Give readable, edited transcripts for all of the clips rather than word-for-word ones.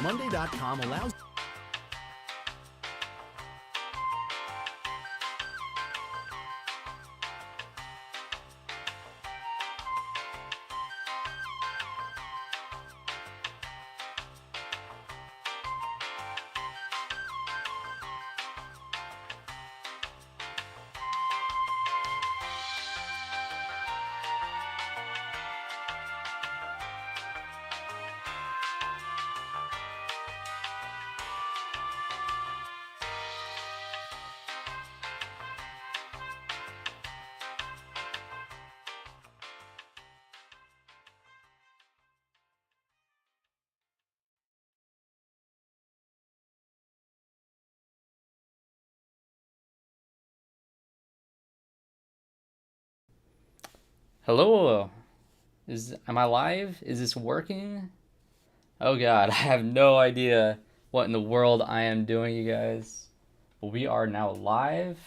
Monday.com allows Hello, am I live? Is this working? Oh god, I have no idea what in the world I am doing, you guys. But we are now live.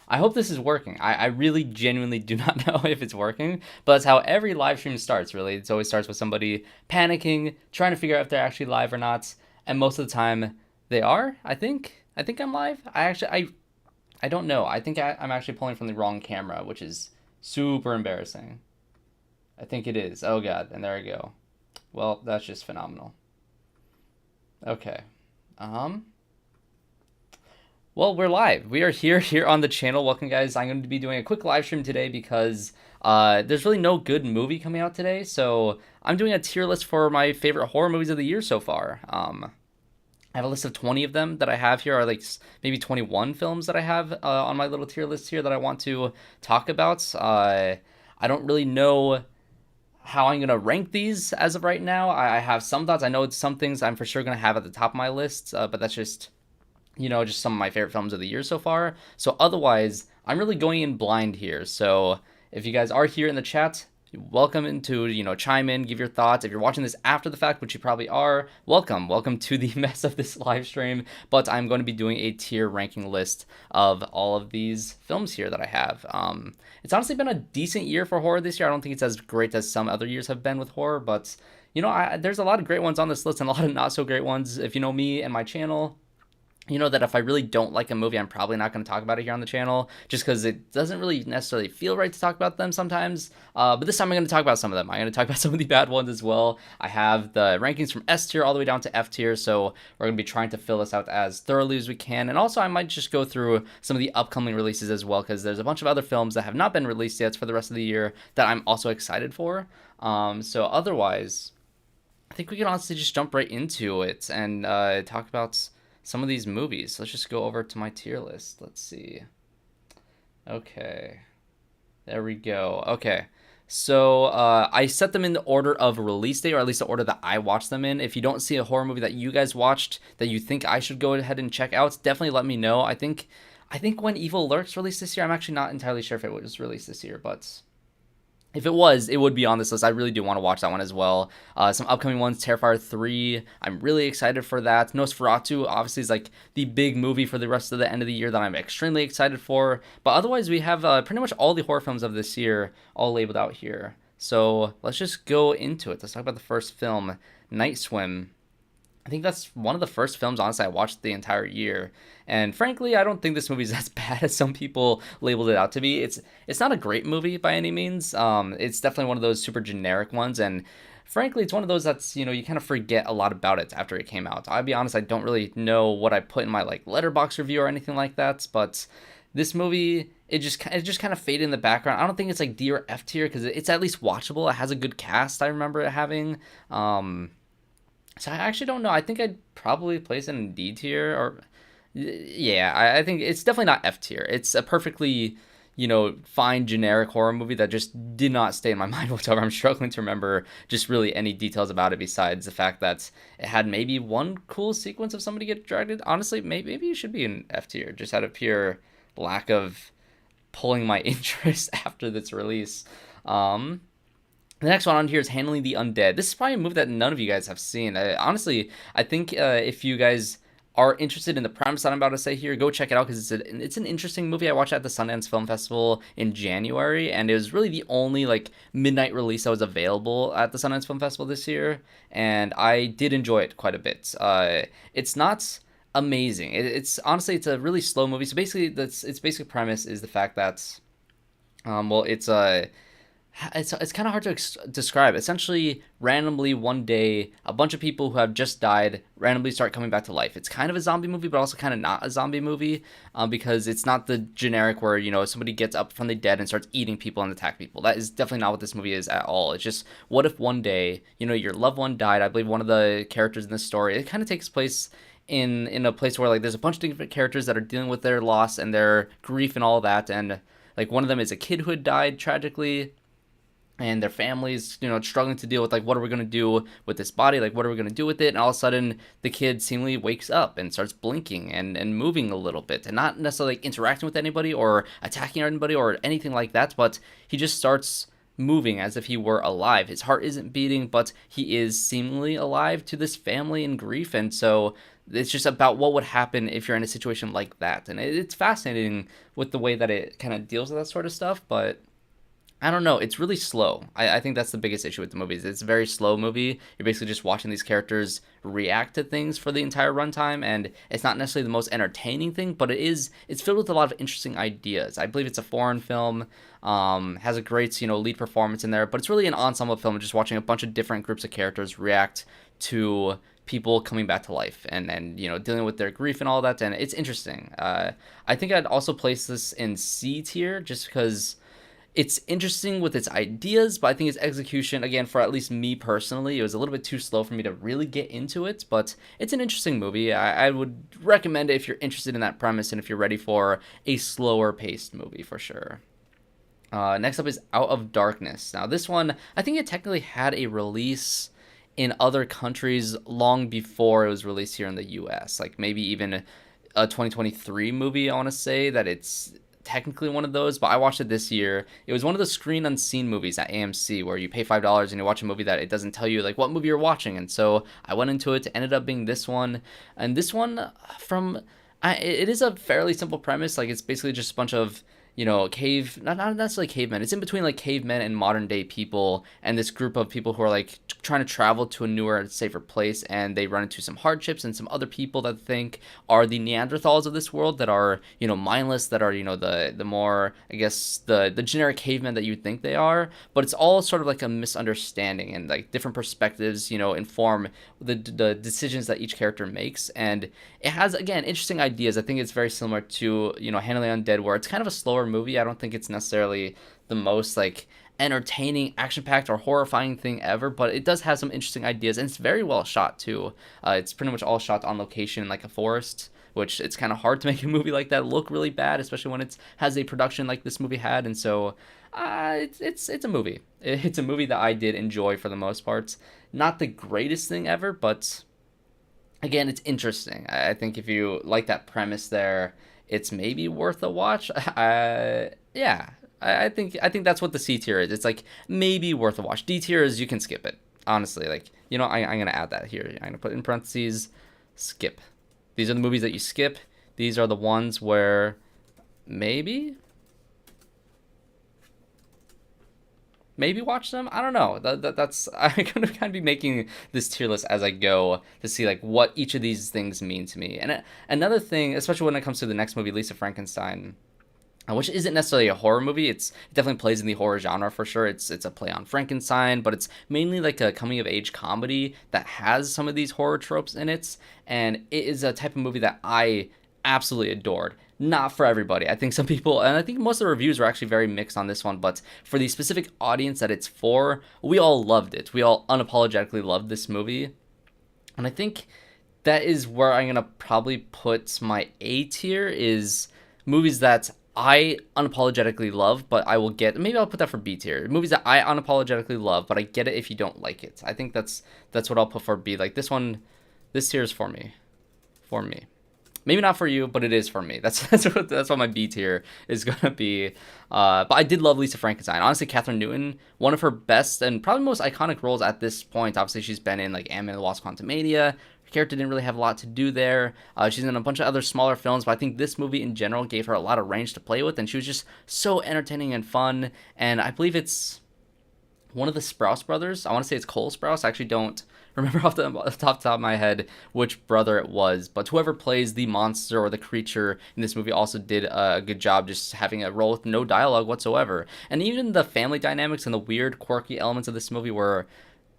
I hope this is working. I really genuinely do not know if it's working, but that's how every live stream starts, really. It always starts with somebody panicking, trying to figure out if they're actually live or not, and most of the time they are, I think. I think I'm live. I don't know. I think I'm actually pulling from the wrong camera, which is super embarrassing. I think it is. Oh god, and there I go. Well, that's just phenomenal. Okay. Um well, we're live. We are here on the channel. Welcome guys. I'm going to be doing a quick live stream today because there's really no good movie coming out today. So, I'm doing a tier list for my favorite horror movies of the year so far. I have a list of 20 of them that I have here, or like maybe 21 films that I have on my little tier list here that I want to talk about. I don't really know how I'm going to rank these as of right now. I have some thoughts. I know some things I'm for sure going to have at the top of my list, but that's just, just some of my favorite films of the year so far. So otherwise, I'm really going in blind here. So if you guys are here in the chat, welcome to chime in, give your thoughts. If you're watching this after the fact, which you probably are, welcome to the mess of this live stream. But I'm going to be doing a tier ranking list of all of these films here that I have. It's honestly been a decent year for horror this year. I don't think it's as great as some other years have been with horror, but there's a lot of great ones on this list and a lot of not so great ones. If you know me and my channel, that if I really don't like a movie, I'm probably not going to talk about it here on the channel, just because it doesn't really necessarily feel right to talk about them sometimes. But this time I'm going to talk about some of them. I'm going to talk about some of the bad ones as well. I have the rankings from S tier all the way down to F tier, so we're going to be trying to fill this out as thoroughly as we can. And also I might just go through some of the upcoming releases as well, because there's a bunch of other films that have not been released yet for the rest of the year that I'm also excited for. So otherwise, I think we can honestly just jump right into it and talk about some of these movies. Let's just go over to my tier list. Let's see. Okay. There we go. Okay. So I set them in the order of release date, or at least the order that I watched them in. If you don't see a horror movie that you guys watched that you think I should go ahead and check out, definitely let me know. I think When Evil Lurks released this year. I'm actually not entirely sure if it was released this year, but if it was, it would be on this list. I really do want to watch that one as well. Some upcoming ones, Terrifier 3. I'm really excited for that. Nosferatu, obviously, is like the big movie for the rest of the end of the year that I'm extremely excited for. But otherwise, we have pretty much all the horror films of this year all labeled out here. So let's just go into it. Let's talk about the first film, Night Swim. I think that's one of the first films, honestly, I watched the entire year. And frankly, I don't think this movie is as bad as some people labeled it out to be. It's not a great movie by any means. It's definitely one of those super generic ones. And frankly, it's one of those that's, you kind of forget a lot about it after it came out. I'll be honest, I don't really know what I put in my like letterbox review or anything like that. But this movie, it just kind of faded in the background. I don't think it's like D or F tier because it's at least watchable. It has a good cast, I remember it having. So I actually don't know. I think I'd probably place it in D tier, or yeah, I think it's definitely not F tier. It's a perfectly, fine generic horror movie that just did not stay in my mind whatsoever. I'm struggling to remember just really any details about it besides the fact that it had maybe one cool sequence of somebody get dragged. Honestly, maybe it should be in F tier, just out of pure lack of pulling my interest after this release. The next one on here is Handling the Undead. This is probably a movie that none of you guys have seen. Honestly, I think if you guys are interested in the premise that I'm about to say here, go check it out because it's an interesting movie. I watched it at the Sundance Film Festival in January, and it was really the only like midnight release that was available at the Sundance Film Festival this year, and I did enjoy it quite a bit. It's not amazing. It's honestly it's a really slow movie. So basically, its basic premise is the fact that it's kind of hard to describe. Essentially, randomly one day, a bunch of people who have just died randomly start coming back to life. It's kind of a zombie movie, but also kind of not a zombie movie because it's not the generic where somebody gets up from the dead and starts eating people and attack people. That is definitely not what this movie is at all. It's just what if one day your loved one died. I believe one of the characters in this story, it kind of takes place in a place where like there's a bunch of different characters that are dealing with their loss and their grief and all that, and like one of them is a kid who had died tragically, and their families, struggling to deal with like what are we gonna do with this body, like what are we gonna do with it, and all of a sudden the kid seemingly wakes up and starts blinking and moving a little bit, and not necessarily like interacting with anybody or attacking anybody or anything like that, but he just starts moving as if he were alive. His heart isn't beating, but he is seemingly alive to this family in grief, and so it's just about what would happen if you're in a situation like that, and it's fascinating with the way that it kind of deals with that sort of stuff, but I don't know. It's really slow. I think that's the biggest issue with the movies. It's a very slow movie. You're basically just watching these characters react to things for the entire runtime, and it's not necessarily the most entertaining thing, but it's filled with a lot of interesting ideas. I believe it's a foreign film, has a great lead performance in there, but it's really an ensemble film, just watching a bunch of different groups of characters react to people coming back to life and dealing with their grief and all that, and it's interesting. I think I'd also place this in C tier just because it's interesting with its ideas, but I think its execution, again, for at least me personally, it was a little bit too slow for me to really get into it, but it's an interesting movie. I would recommend it if you're interested in that premise and if you're ready for a slower paced movie for sure. Next up is Out of Darkness. Now this one, I think it technically had a release in other countries long before it was released here in the US, like maybe even a 2023 movie, I want to say that it's technically one of those, but I watched it this year. It was one of the screen unseen movies at AMC where you pay $5 and you watch a movie that it doesn't tell you like what movie you're watching, and so I went into it. It ended up being this one, and this one it is a fairly simple premise. Like it's basically just a bunch of not necessarily cavemen. It's in between like cavemen and modern day people, and this group of people who are like trying to travel to a newer, safer place, and they run into some hardships and some other people that think are the Neanderthals of this world that are mindless, that are the more, I guess, the generic cavemen that you would think they are. But it's all sort of like a misunderstanding, and like different perspectives inform the decisions that each character makes, and it has, again, interesting ideas. I think it's very similar to Handling Undead, where it's kind of a slower movie. I don't think it's necessarily the most like entertaining, action-packed, or horrifying thing ever, but it does have some interesting ideas, and it's very well shot too. It's pretty much all shot on location in like a forest, which it's kind of hard to make a movie like that look really bad, especially when it has a production like this movie had. And so it's a movie. It's a movie that I did enjoy for the most part. Not the greatest thing ever, but again, it's interesting. I think if you like that premise there, it's maybe worth a watch. Yeah, I think that's what the C tier is. It's like maybe worth a watch. D tier is you can skip it. Honestly, like I'm gonna add that here. I'm gonna put in parentheses, skip. These are the movies that you skip. These are the ones where maybe watch them. I don't know. That's I'm gonna kind of be making this tier list as I go to see like what each of these things mean to me. And another thing, especially when it comes to the next movie, Lisa Frankenstein, which isn't necessarily a horror movie. It definitely plays in the horror genre for sure. It's a play on Frankenstein, but it's mainly like a coming of age comedy that has some of these horror tropes in it, and it is a type of movie that I absolutely adored. Not for everybody. I think some people, and I think most of the reviews were actually very mixed on this one, but for the specific audience that it's for, we all loved it. We all unapologetically loved this movie. And I think that is where I'm going to probably put my A tier, is movies that I unapologetically love, but I will get, maybe I'll put that for B tier. Movies that I unapologetically love, but I get it if you don't like it. I think that's what I'll put for B. Like this one, this tier is for me. For me. Maybe not for you, but it is for me. That's what my B tier is gonna be. But I did love Lisa Frankenstein. Honestly, Catherine Newton, one of her best and probably most iconic roles at this point. Obviously, she's been in like Ant-Man and the Wasp: Quantumania. Her character didn't really have a lot to do there. She's in a bunch of other smaller films, but I think this movie in general gave her a lot of range to play with, and she was just so entertaining and fun. And I believe it's one of the Sprouse brothers. I want to say it's Cole Sprouse. I actually don't remember off the top of my head which brother it was, but whoever plays the monster or the creature in this movie also did a good job just having a role with no dialogue whatsoever. And even the family dynamics and the weird, quirky elements of this movie were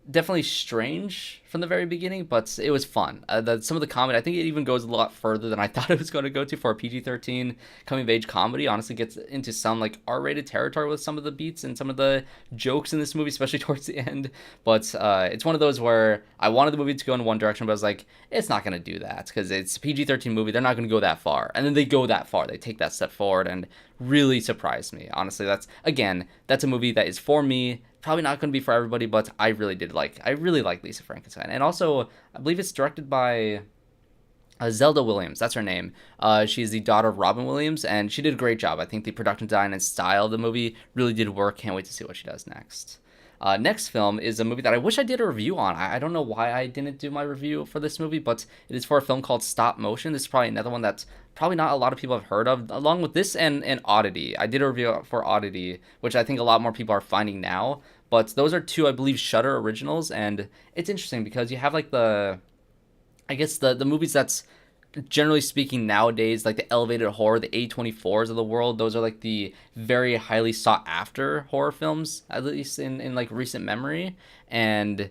definitely strange from the very beginning, but it was fun. Some of the comedy, I think it even goes a lot further than I thought it was going to go to for a PG-13 coming-of-age comedy. Honestly, gets into some like R-rated territory with some of the beats and some of the jokes in this movie, especially towards the end. But it's one of those where I wanted the movie to go in one direction, but I was like, it's not going to do that because it's a PG-13 movie. They're not going to go that far. And then they go that far. They take that step forward and really surprised me. Honestly, that's a movie that is for me. Probably not going to be for everybody, but I really like Lisa Frankenstein. And also, I believe it's directed by Zelda Williams. That's her name. She's the daughter of Robin Williams, and she did a great job. I think the production design and style of the movie really did work. Can't wait to see what she does next. Next film is a movie that I wish I did a review on. I don't know why I didn't do my review for this movie, but it is for a film called Stop Motion. This is probably another one that's probably not a lot of people have heard of, along with this and Oddity. I did a review for Oddity, which I think a lot more people are finding now. But those are two, I believe, Shudder originals, and it's interesting because you have like the movies that's generally speaking nowadays, like the elevated horror, the A24s of the world. Those are like the very highly sought after horror films, at least in like recent memory, and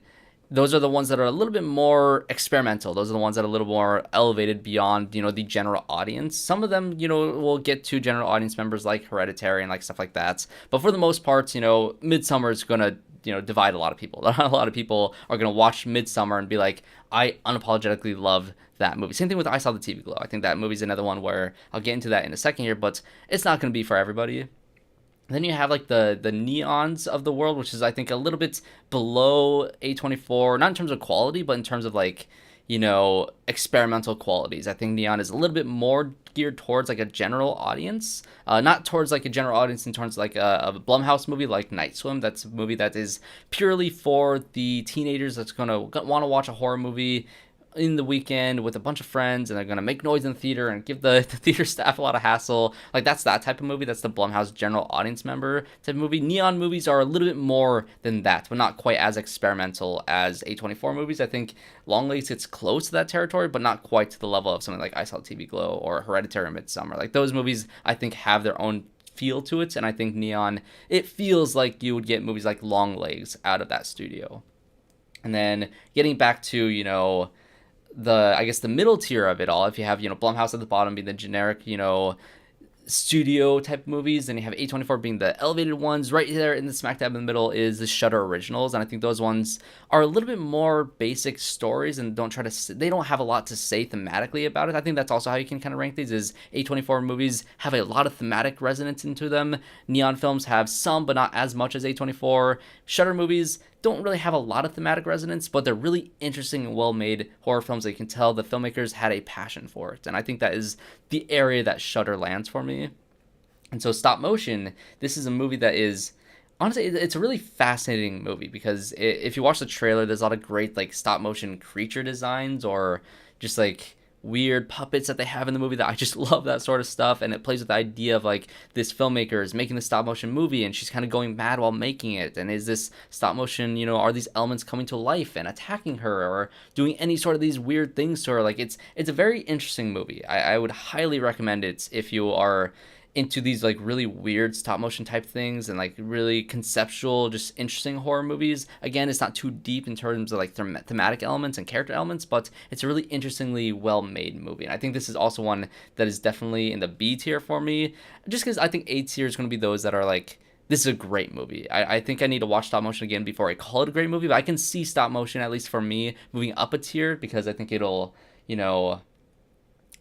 those are the ones that are a little bit more experimental. Those are the ones that are a little more elevated beyond, the general audience. Some of them, will get to general audience members like Hereditary and like stuff like that. But for the most part, Midsummer is going to, divide a lot of people. A lot of people are going to watch Midsummer and be like, I unapologetically love that movie. Same thing with I Saw the TV Glow. I think that movie's another one where I'll get into that in a second here, but it's not going to be for everybody. Then you have like the Neons of the world, which is I think a little bit below A24, not in terms of quality, but in terms of like, experimental qualities. I think Neon is a little bit more geared towards like a general audience, not towards like a general audience in terms of like a Blumhouse movie like Night Swim. That's a movie that is purely for the teenagers that's gonna want to watch a horror movie. in the weekend with a bunch of friends and they're gonna make noise in the theater and give the theater staff a lot of hassle. Like that's that type of movie. That's the Blumhouse general audience member type of movie. Neon movies are a little bit more than that, but not quite as experimental as A24 movies. I think Longlegs gets close to that territory, but not quite to the level of something like I Saw TV Glow or Hereditary or Midsummer. Like those movies, I think have their own feel to it, and I think Neon, it feels like you would get movies like Longlegs out of that studio. And then getting back to, the, I guess, the middle tier of it all, if you have, Blumhouse at the bottom being the generic, studio type movies, then you have A24 being the elevated ones. Right there in the smack dab in the middle is the Shudder originals, and I think those ones are a little bit more basic stories and they don't have a lot to say thematically about it. I think that's also how you can kind of rank these, is A24 movies have a lot of thematic resonance into them. Neon films have some, but not as much as A24. Shudder movies don't really have a lot of thematic resonance, but they're really interesting and well-made horror films that you can tell the filmmakers had a passion for it. And I think that is the area that Shudder lands for me. And so stop motion, this is a movie that is, honestly, it's a really fascinating movie because if you watch the trailer, there's a lot of great like stop motion creature designs or just like weird puppets that they have in the movie that I just love that sort of stuff. And it plays with the idea of like this filmmaker is making the stop motion movie and she's kind of going mad while making it. And is this stop motion, are these elements coming to life and attacking her or doing any sort of these weird things to her? Like it's a very interesting movie. I would highly recommend it if you are into these like really weird stop motion type things and like really conceptual, just interesting horror movies. Again, it's not too deep in terms of like thematic elements and character elements, but it's a really interestingly well made movie. And I think this is also one that is definitely in the B tier for me, just because I think A tier is going to be those that are like, this is a great movie. I think I need to watch stop motion again before I call it a great movie, but I can see stop motion, at least for me, moving up a tier because I think it'll,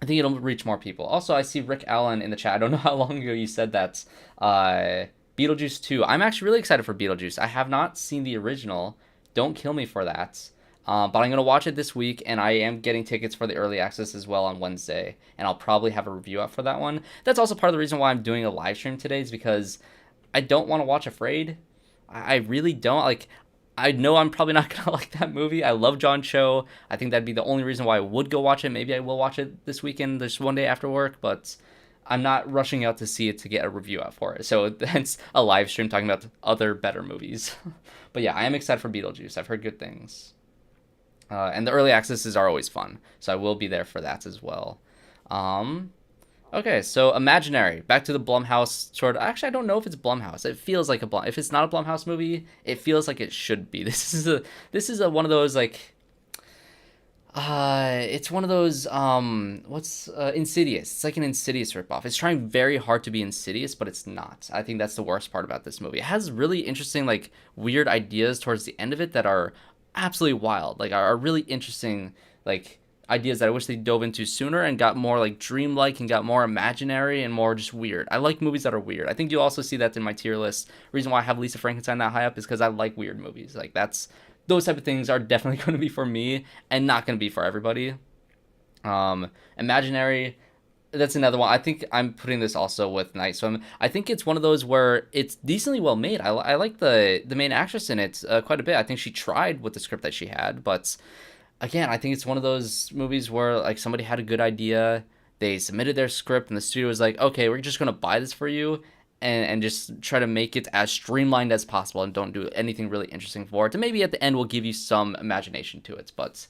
I think it'll reach more people. Also, I see Rick Allen in the chat. I don't know how long ago you said that. Beetlejuice 2. I'm actually really excited for Beetlejuice. I have not seen the original. Don't kill me for that. But I'm going to watch it this week, and I am getting tickets for the early access as well on Wednesday. And I'll probably have a review up for that one. That's also part of the reason why I'm doing a live stream today, is because I don't want to watch Afraid. I really don't. Like, I know I'm probably not going to like that movie. I love John Cho. I think that'd be the only reason why I would go watch it. Maybe I will watch it this weekend, just one day after work, but I'm not rushing out to see it to get a review out for it. So hence a live stream talking about other better movies. But yeah, I am excited for Beetlejuice. I've heard good things. And the early accesses are always fun, so I will be there for that as well. Okay, so Imaginary. Back to the Blumhouse sort of. Actually, I don't know if it's Blumhouse. It feels like if it's not a Blumhouse movie, it feels like it should be. This is a one of those like. It's one of those Insidious. It's like an Insidious ripoff. It's trying very hard to be Insidious, but it's not. I think that's the worst part about this movie. It has really interesting like weird ideas towards the end of it that are absolutely wild. Like are really interesting like ideas that I wish they dove into sooner and got more like dreamlike and got more imaginary and more just weird. I like movies that are weird. I think you'll also see that in my tier list. Reason why I have Lisa Frankenstein that high up is because I like weird movies. Like those type of things are definitely going to be for me and not going to be for everybody. Imaginary, that's another one. I think I'm putting this also with Night Swim. I think it's one of those where it's decently well made. I like the main actress in it quite a bit. I think she tried with the script that she had, but again, I think it's one of those movies where like somebody had a good idea, they submitted their script, and the studio was like, okay, we're just gonna buy this for you, and just try to make it as streamlined as possible, and don't do anything really interesting for it. And maybe at the end we'll give you some imagination to it, but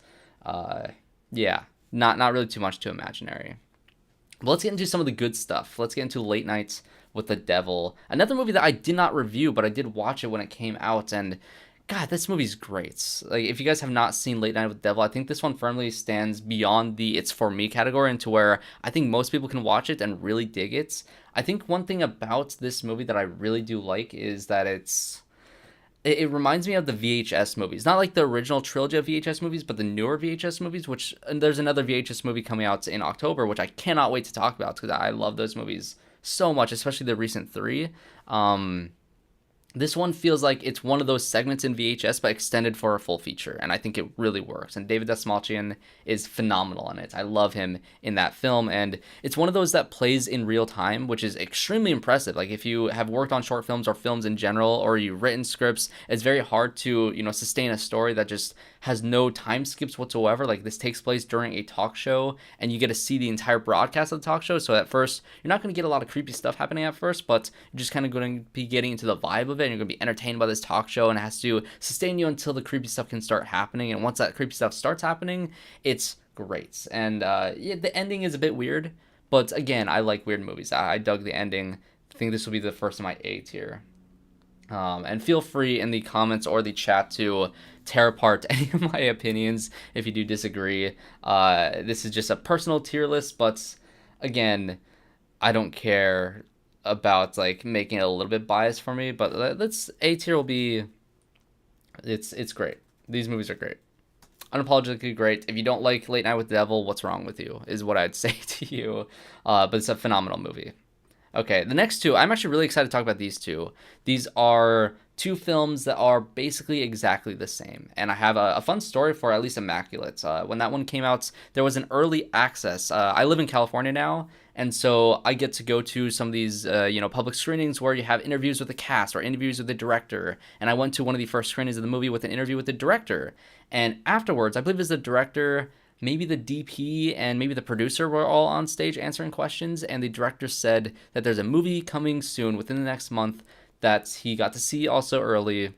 yeah, not really too much to Imaginary. But let's get into some of the good stuff. Let's get into Late Nights with the Devil, another movie that I did not review, but I did watch it when it came out, and God, this movie's great. Like, if you guys have not seen Late Night with the Devil, I think this one firmly stands beyond the it's for me category into where I think most people can watch it and really dig it. I think one thing about this movie that I really do like is that it reminds me of the VHS movies. Not like the original trilogy of VHS movies, but the newer VHS movies, which and there's another VHS movie coming out in October, which I cannot wait to talk about because I love those movies so much, especially the recent three. This one feels like it's one of those segments in VHS, but extended for a full feature, and I think it really works. And David Dastmalchian is phenomenal in it. I love him in that film, and it's one of those that plays in real time, which is extremely impressive. Like if you have worked on short films or films in general, or you've written scripts, it's very hard to sustain a story that just has no time skips whatsoever. Like this takes place during a talk show, and you get to see the entire broadcast of the talk show. So at first, you're not going to get a lot of creepy stuff happening at first, but you're just kind of going to be getting into the vibe of it, and you're going to be entertained by this talk show, and it has to sustain you until the creepy stuff can start happening. And once that creepy stuff starts happening, it's great. And yeah, the ending is a bit weird, but again, I like weird movies. I dug the ending. I think this will be the first of my A tier. And feel free in the comments or the chat to tear apart any of my opinions if you do disagree. This is just a personal tier list, but again, I don't care about like making it a little bit biased for me. But let's A tier will be it's great. These movies are great. Unapologetically great. If you don't like Late Night with the Devil, what's wrong with you? Is what I'd say to you. But it's a phenomenal movie. Okay, the next two, I'm actually really excited to talk about these two. These are two films that are basically exactly the same. And I have a fun story for at least Immaculate. When that one came out, there was an early access. I live in California now, and so I get to go to some of these, public screenings where you have interviews with the cast or interviews with the director. And I went to one of the first screenings of the movie with an interview with the director. And afterwards, I believe it was the director, maybe the DP and maybe the producer were all on stage answering questions, and the director said that there's a movie coming soon within the next month that he got to see also early.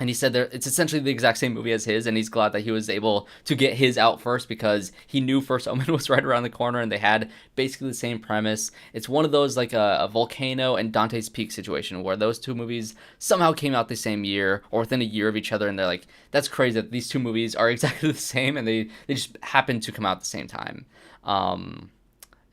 And he said that it's essentially the exact same movie as his, and he's glad that he was able to get his out first because he knew First Omen was right around the corner, and they had basically the same premise. It's one of those like a Volcano and Dante's Peak situation where those two movies somehow came out the same year or within a year of each other, and they're like, that's crazy that these two movies are exactly the same, and they just happen to come out at the same time.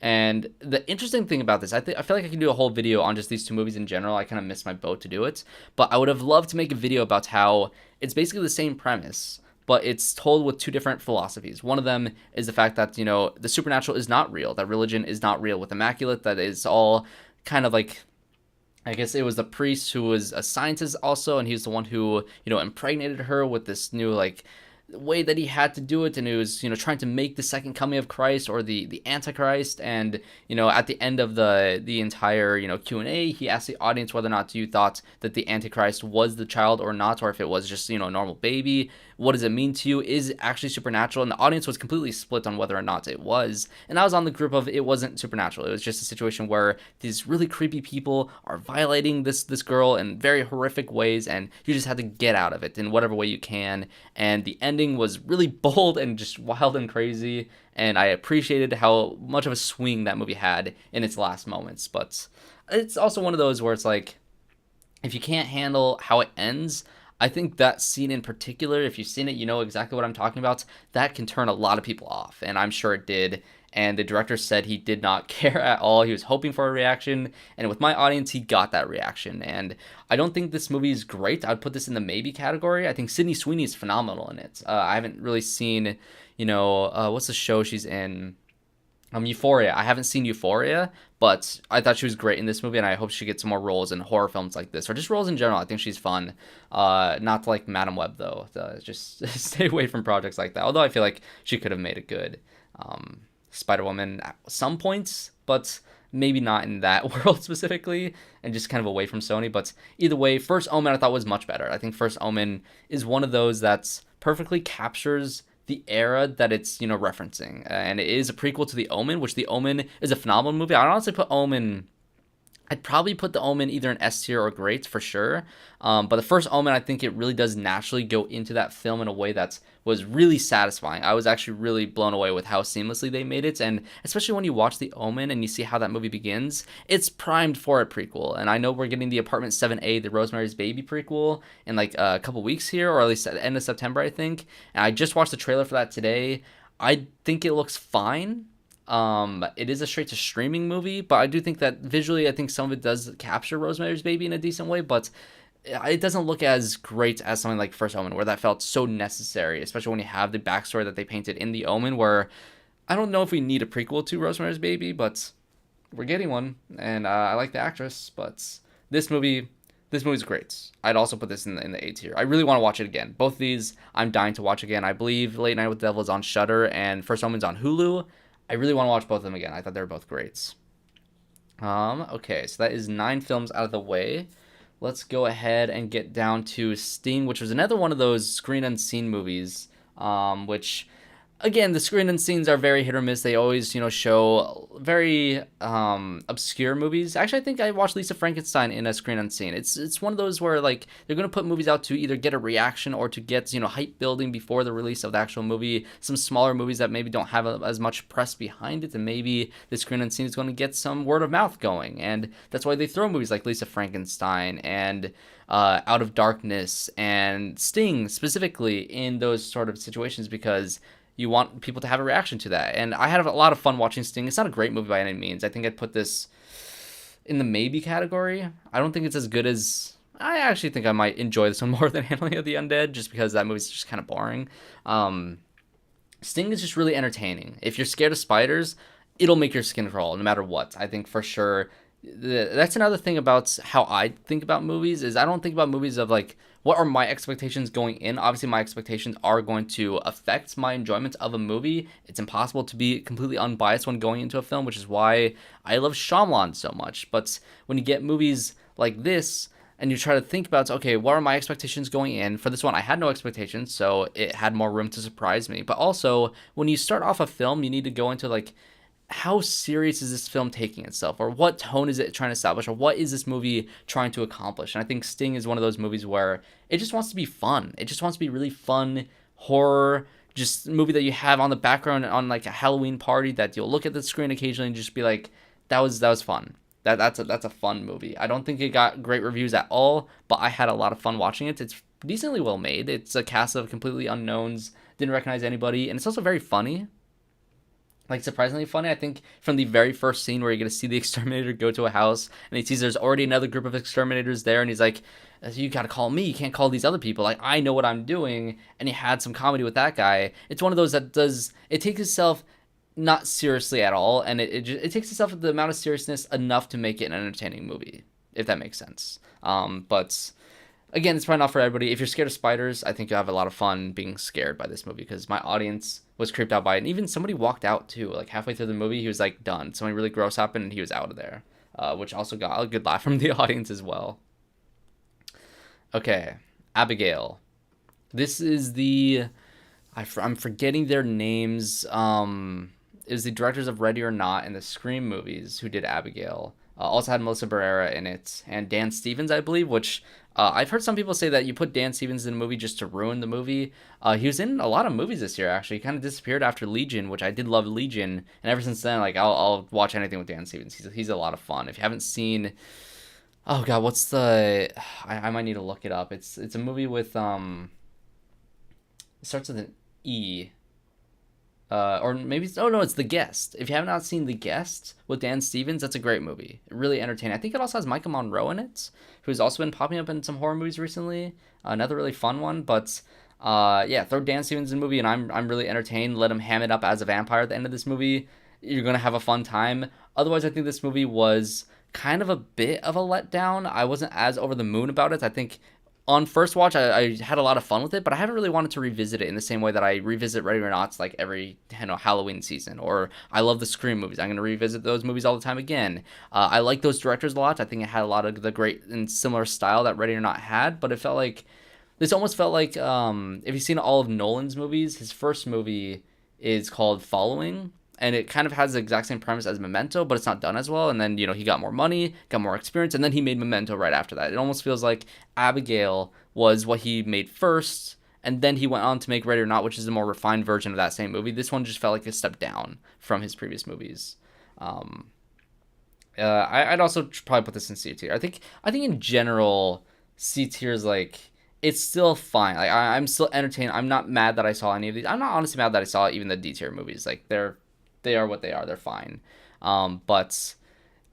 And the interesting thing about this, I feel like I can do a whole video on just these two movies in general. I kind of missed my boat to do it, but I would have loved to make a video about how it's basically the same premise, but it's told with two different philosophies. One of them is the fact that the supernatural is not real, that religion is not real. With Immaculate, that is all kind of like, I guess it was the priest who was a scientist also, and he was the one who impregnated her with this new like way that he had to do it, and it was trying to make the second coming of Christ or the Antichrist. And at the end of the entire Q&A, he asked the audience whether or not you thought that the Antichrist was the child or not, or if it was just a normal baby. What does it mean to you? Is it actually supernatural? And the audience was completely split on whether or not it was. And I was on the group of it wasn't supernatural. It was just a situation where these really creepy people are violating this girl in very horrific ways, and you just had to get out of it in whatever way you can. And the ending was really bold and just wild and crazy. And I appreciated how much of a swing that movie had in its last moments. But it's also one of those where it's like, if you can't handle how it ends, I think that scene in particular, if you've seen it, you know exactly what I'm talking about. That can turn a lot of people off, and I'm sure it did. And the director said he did not care at all. He was hoping for a reaction, and with my audience, he got that reaction. And I don't think this movie is great. I'd put this in the maybe category. I think Sydney Sweeney is phenomenal in it. I haven't really seen, what's the show she's in? Euphoria. I haven't seen Euphoria, but I thought she was great in this movie, and I hope she gets some more roles in horror films like this, or just roles in general. I think she's fun. Not like Madam Web, though. Just stay away from projects like that, although I feel like she could have made it good. Spider-Woman at some points, but maybe not in that world specifically, and just kind of away from Sony. But either way, First Omen I thought was much better. I think First Omen is one of those that's perfectly captures the era that it's referencing, and it is a prequel to The Omen, which The Omen is a phenomenal movie. I'd honestly put Omen, I'd probably put The Omen either in S tier or great for sure. But the first Omen, I think it really does naturally go into that film in a way that was really satisfying. I was actually really blown away with how seamlessly they made it, and especially when you watch The Omen and you see how that movie begins, it's primed for a prequel. And I know we're getting the Apartment 7A, the Rosemary's Baby prequel, in like a couple weeks here, or at least at the end of September, I think. And I just watched the trailer for that today. I think it looks fine. It is a straight to streaming movie, but I do think that visually, I think some of it does capture Rosemary's Baby in a decent way, but it doesn't look as great as something like First Omen, where that felt so necessary, especially when you have the backstory that they painted in The Omen, where I don't know if we need a prequel to Rosemary's Baby, but we're getting one, and I like the actress. But this movie, This movie's great. I'd also put this in the A tier. I really want to watch it again. Both of these, I'm dying to watch again. I believe Late Night with the Devil is on Shudder and First Omen's on Hulu. I really want to watch both of them again. I thought they were both great. Okay, so that is 9 films out of the way. Let's go ahead and get down to Sting, which was another one of those screen unseen movies, which again, the screen and scenes are very hit or miss. They always, show very obscure movies. Actually, I think I watched Lisa Frankenstein in a screen unseen. It's one of those where like they're gonna put movies out to either get a reaction or to get hype building before the release of the actual movie. Some smaller movies that maybe don't have as much press behind it, and maybe the screen unseen is going to get some word of mouth going, and that's why they throw movies like Lisa Frankenstein and Out of Darkness and Sting specifically in those sort of situations because you want people to have a reaction to that. And I had a lot of fun watching Sting. It's not a great movie by any means. I think I'd put this in the maybe category. I don't think it's as good as... I actually think I might enjoy this one more than Handling of the Undead, just because that movie's just kind of boring. Sting is just really entertaining. If you're scared of spiders, it'll make your skin crawl no matter what. I think for sure. That's another thing about how I think about movies is I don't think about movies of like, what are my expectations going in? Obviously, my expectations are going to affect my enjoyment of a movie. It's impossible to be completely unbiased when going into a film, which is why I love Shyamalan so much. But when you get movies like this, and you try to think about, okay, what are my expectations going in? For this one, I had no expectations, so it had more room to surprise me. But also, when you start off a film, you need to go into like, how serious is this film taking itself, or what tone is it trying to establish, or what is this movie trying to accomplish? And I think Sting is one of those movies where it just wants to be fun. It just wants to be really fun horror, just a movie that you have on the background on like a Halloween party that you'll look at the screen occasionally and just be like, that was fun. That's a fun movie. I don't think it got great reviews at all, but I had a lot of fun watching it. It's decently well made. It's a cast of completely unknowns, didn't recognize anybody, and it's also very funny. Like, surprisingly funny. I think from the very first scene where you're going to see the exterminator go to a house and he sees there's already another group of exterminators there, and he's like, you got to call me, you can't call these other people, like, I know what I'm doing. And he had some comedy with that guy. It's one of those that it takes itself not seriously at all, and it takes itself the amount of seriousness enough to make it an entertaining movie, if that makes sense. But again, it's probably not for everybody. If you're scared of spiders, I think you'll have a lot of fun being scared by this movie, because my audience was creeped out by it. And even somebody walked out too, like halfway through the movie, he was like done. Something really gross happened and he was out of there, which also got a good laugh from the audience as well. Okay, Abigail. This is I'm forgetting their names. It was the directors of Ready or Not and the Scream movies who did Abigail. Also had Melissa Barrera in it and Dan Stevens, I believe, which I've heard some people say that you put Dan Stevens in a movie just to ruin the movie. He was in a lot of movies this year, actually. He kind of disappeared after Legion, which I did love Legion. And ever since then, like, I'll watch anything with Dan Stevens. He's a lot of fun. If you haven't seen... Oh, God, what's the... I might need to look it up. It's a movie with... It starts with an E. Or maybe it's... Oh, no, it's The Guest. If you have not seen The Guest with Dan Stevens, that's a great movie. Really entertaining. I think it also has Micah Monroe in it, who's also been popping up in some horror movies recently. Another really fun one. But, yeah, throw Dan Stevens in the movie, and I'm really entertained. Let him ham it up as a vampire at the end of this movie. You're going to have a fun time. Otherwise, I think this movie was kind of a bit of a letdown. I wasn't as over the moon about it. I think... On first watch, I had a lot of fun with it, but I haven't really wanted to revisit it in the same way that I revisit Ready or Not like every Halloween season, or I love the Scream movies. I'm going to revisit those movies all the time again. I like those directors a lot. I think it had a lot of the great and similar style that Ready or Not had, but it almost felt like if you've seen all of Nolan's movies, his first movie is called Following, and it kind of has the exact same premise as Memento, but it's not done as well. And then, he got more money, got more experience, and then he made Memento right after that. It almost feels like Abigail was what he made first, and then he went on to make Ready or Not, which is a more refined version of that same movie. This one just felt like a step down from his previous movies. I'd also probably put this in C tier. I think in general, C tier is like... It's still fine. Like, I'm still entertained. I'm not mad that I saw any of these. I'm not honestly mad that I saw even the D tier movies. Like, they are what they are. They're fine. But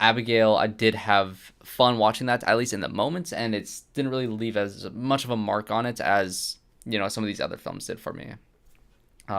Abigail, I did have fun watching that, at least in the moments, and it didn't really leave as much of a mark on it as, some of these other films did for me.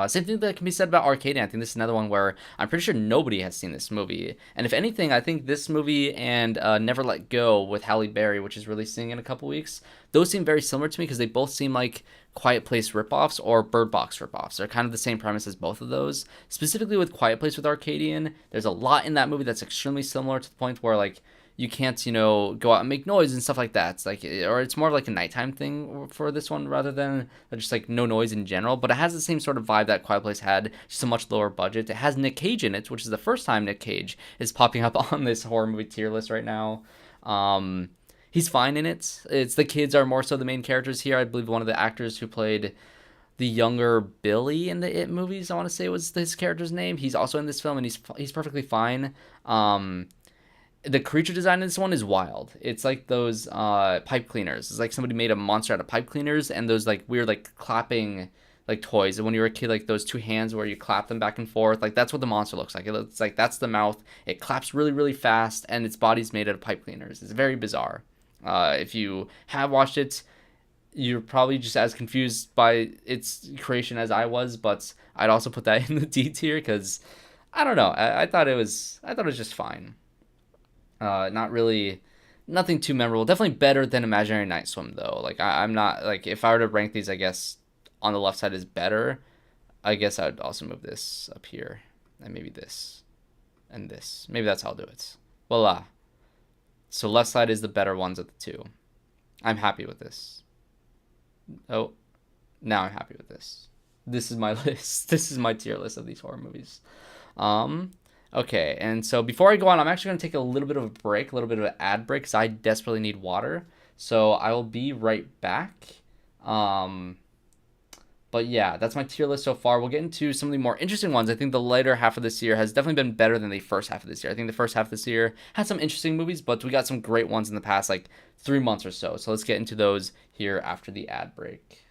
Same thing that can be said about Arcadian. I think this is another one where I'm pretty sure nobody has seen this movie. And if anything, I think this movie and Never Let Go with Halle Berry, which is releasing in a couple weeks, those seem very similar to me because they both seem like Quiet Place ripoffs or Bird Box ripoffs. They're kind of the same premise as both of those. Specifically with Quiet Place with Arcadian, there's a lot in that movie that's extremely similar to the point where like you can't, go out and make noise and stuff like that. It's like, or it's more of like a nighttime thing for this one rather than just like no noise in general. But it has the same sort of vibe that Quiet Place had, just a much lower budget. It has Nick Cage in it, which is the first time Nick Cage is popping up on this horror movie tier list right now. He's fine in it. It's the kids are more so the main characters here. I believe one of the actors who played the younger Billy in the It movies, I want to say was his character's name. He's also in this film, and he's perfectly fine. The creature design in this one is wild. It's like those pipe cleaners. It's like somebody made a monster out of pipe cleaners and those like weird like clapping like toys. And when you were a kid, like those two hands where you clap them back and forth, like that's what the monster looks like. It looks like that's the mouth. It claps really really fast, and its body's made out of pipe cleaners. It's very bizarre. If you have watched it, you're probably just as confused by its creation as I was. But I'd also put that in the D tier because I don't know. I thought it was just fine. Not really, nothing too memorable. Definitely better than Imaginary Night Swim though. Like I'm not like if I were to rank these, I guess on the left side is better. I guess I would also move this up here and maybe this and this. Maybe that's how I'll do it. Voila. So left side is the better ones of the two. I'm happy with this. Oh, now I'm happy with this. This is my list. This is my tier list of these horror movies. Um, okay, and so before I go on, I'm actually going to take a little bit of a break, a little bit of an ad break, because I desperately need water. So I will be right back. Um, but yeah, that's my tier list so far. We'll get into some of the more interesting ones. I think the later half of this year has definitely been better than the first half of this year. I think the first half of this year had some interesting movies, but we got some great ones in the past like 3 months or so. So let's get into those here after the ad break.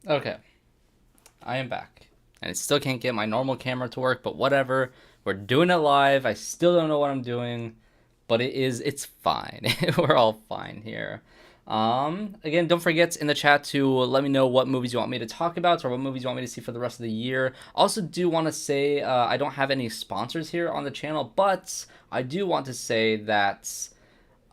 Okay, I am back. And I still can't get my normal camera to work, but whatever. We're doing it live. I still don't know what I'm doing, but it's fine. We're all fine here. Again, don't forget in the chat to let me know what movies you want me to talk about or what movies you want me to see for the rest of the year. Also, do want to say I don't have any sponsors here on the channel, but I do want to say that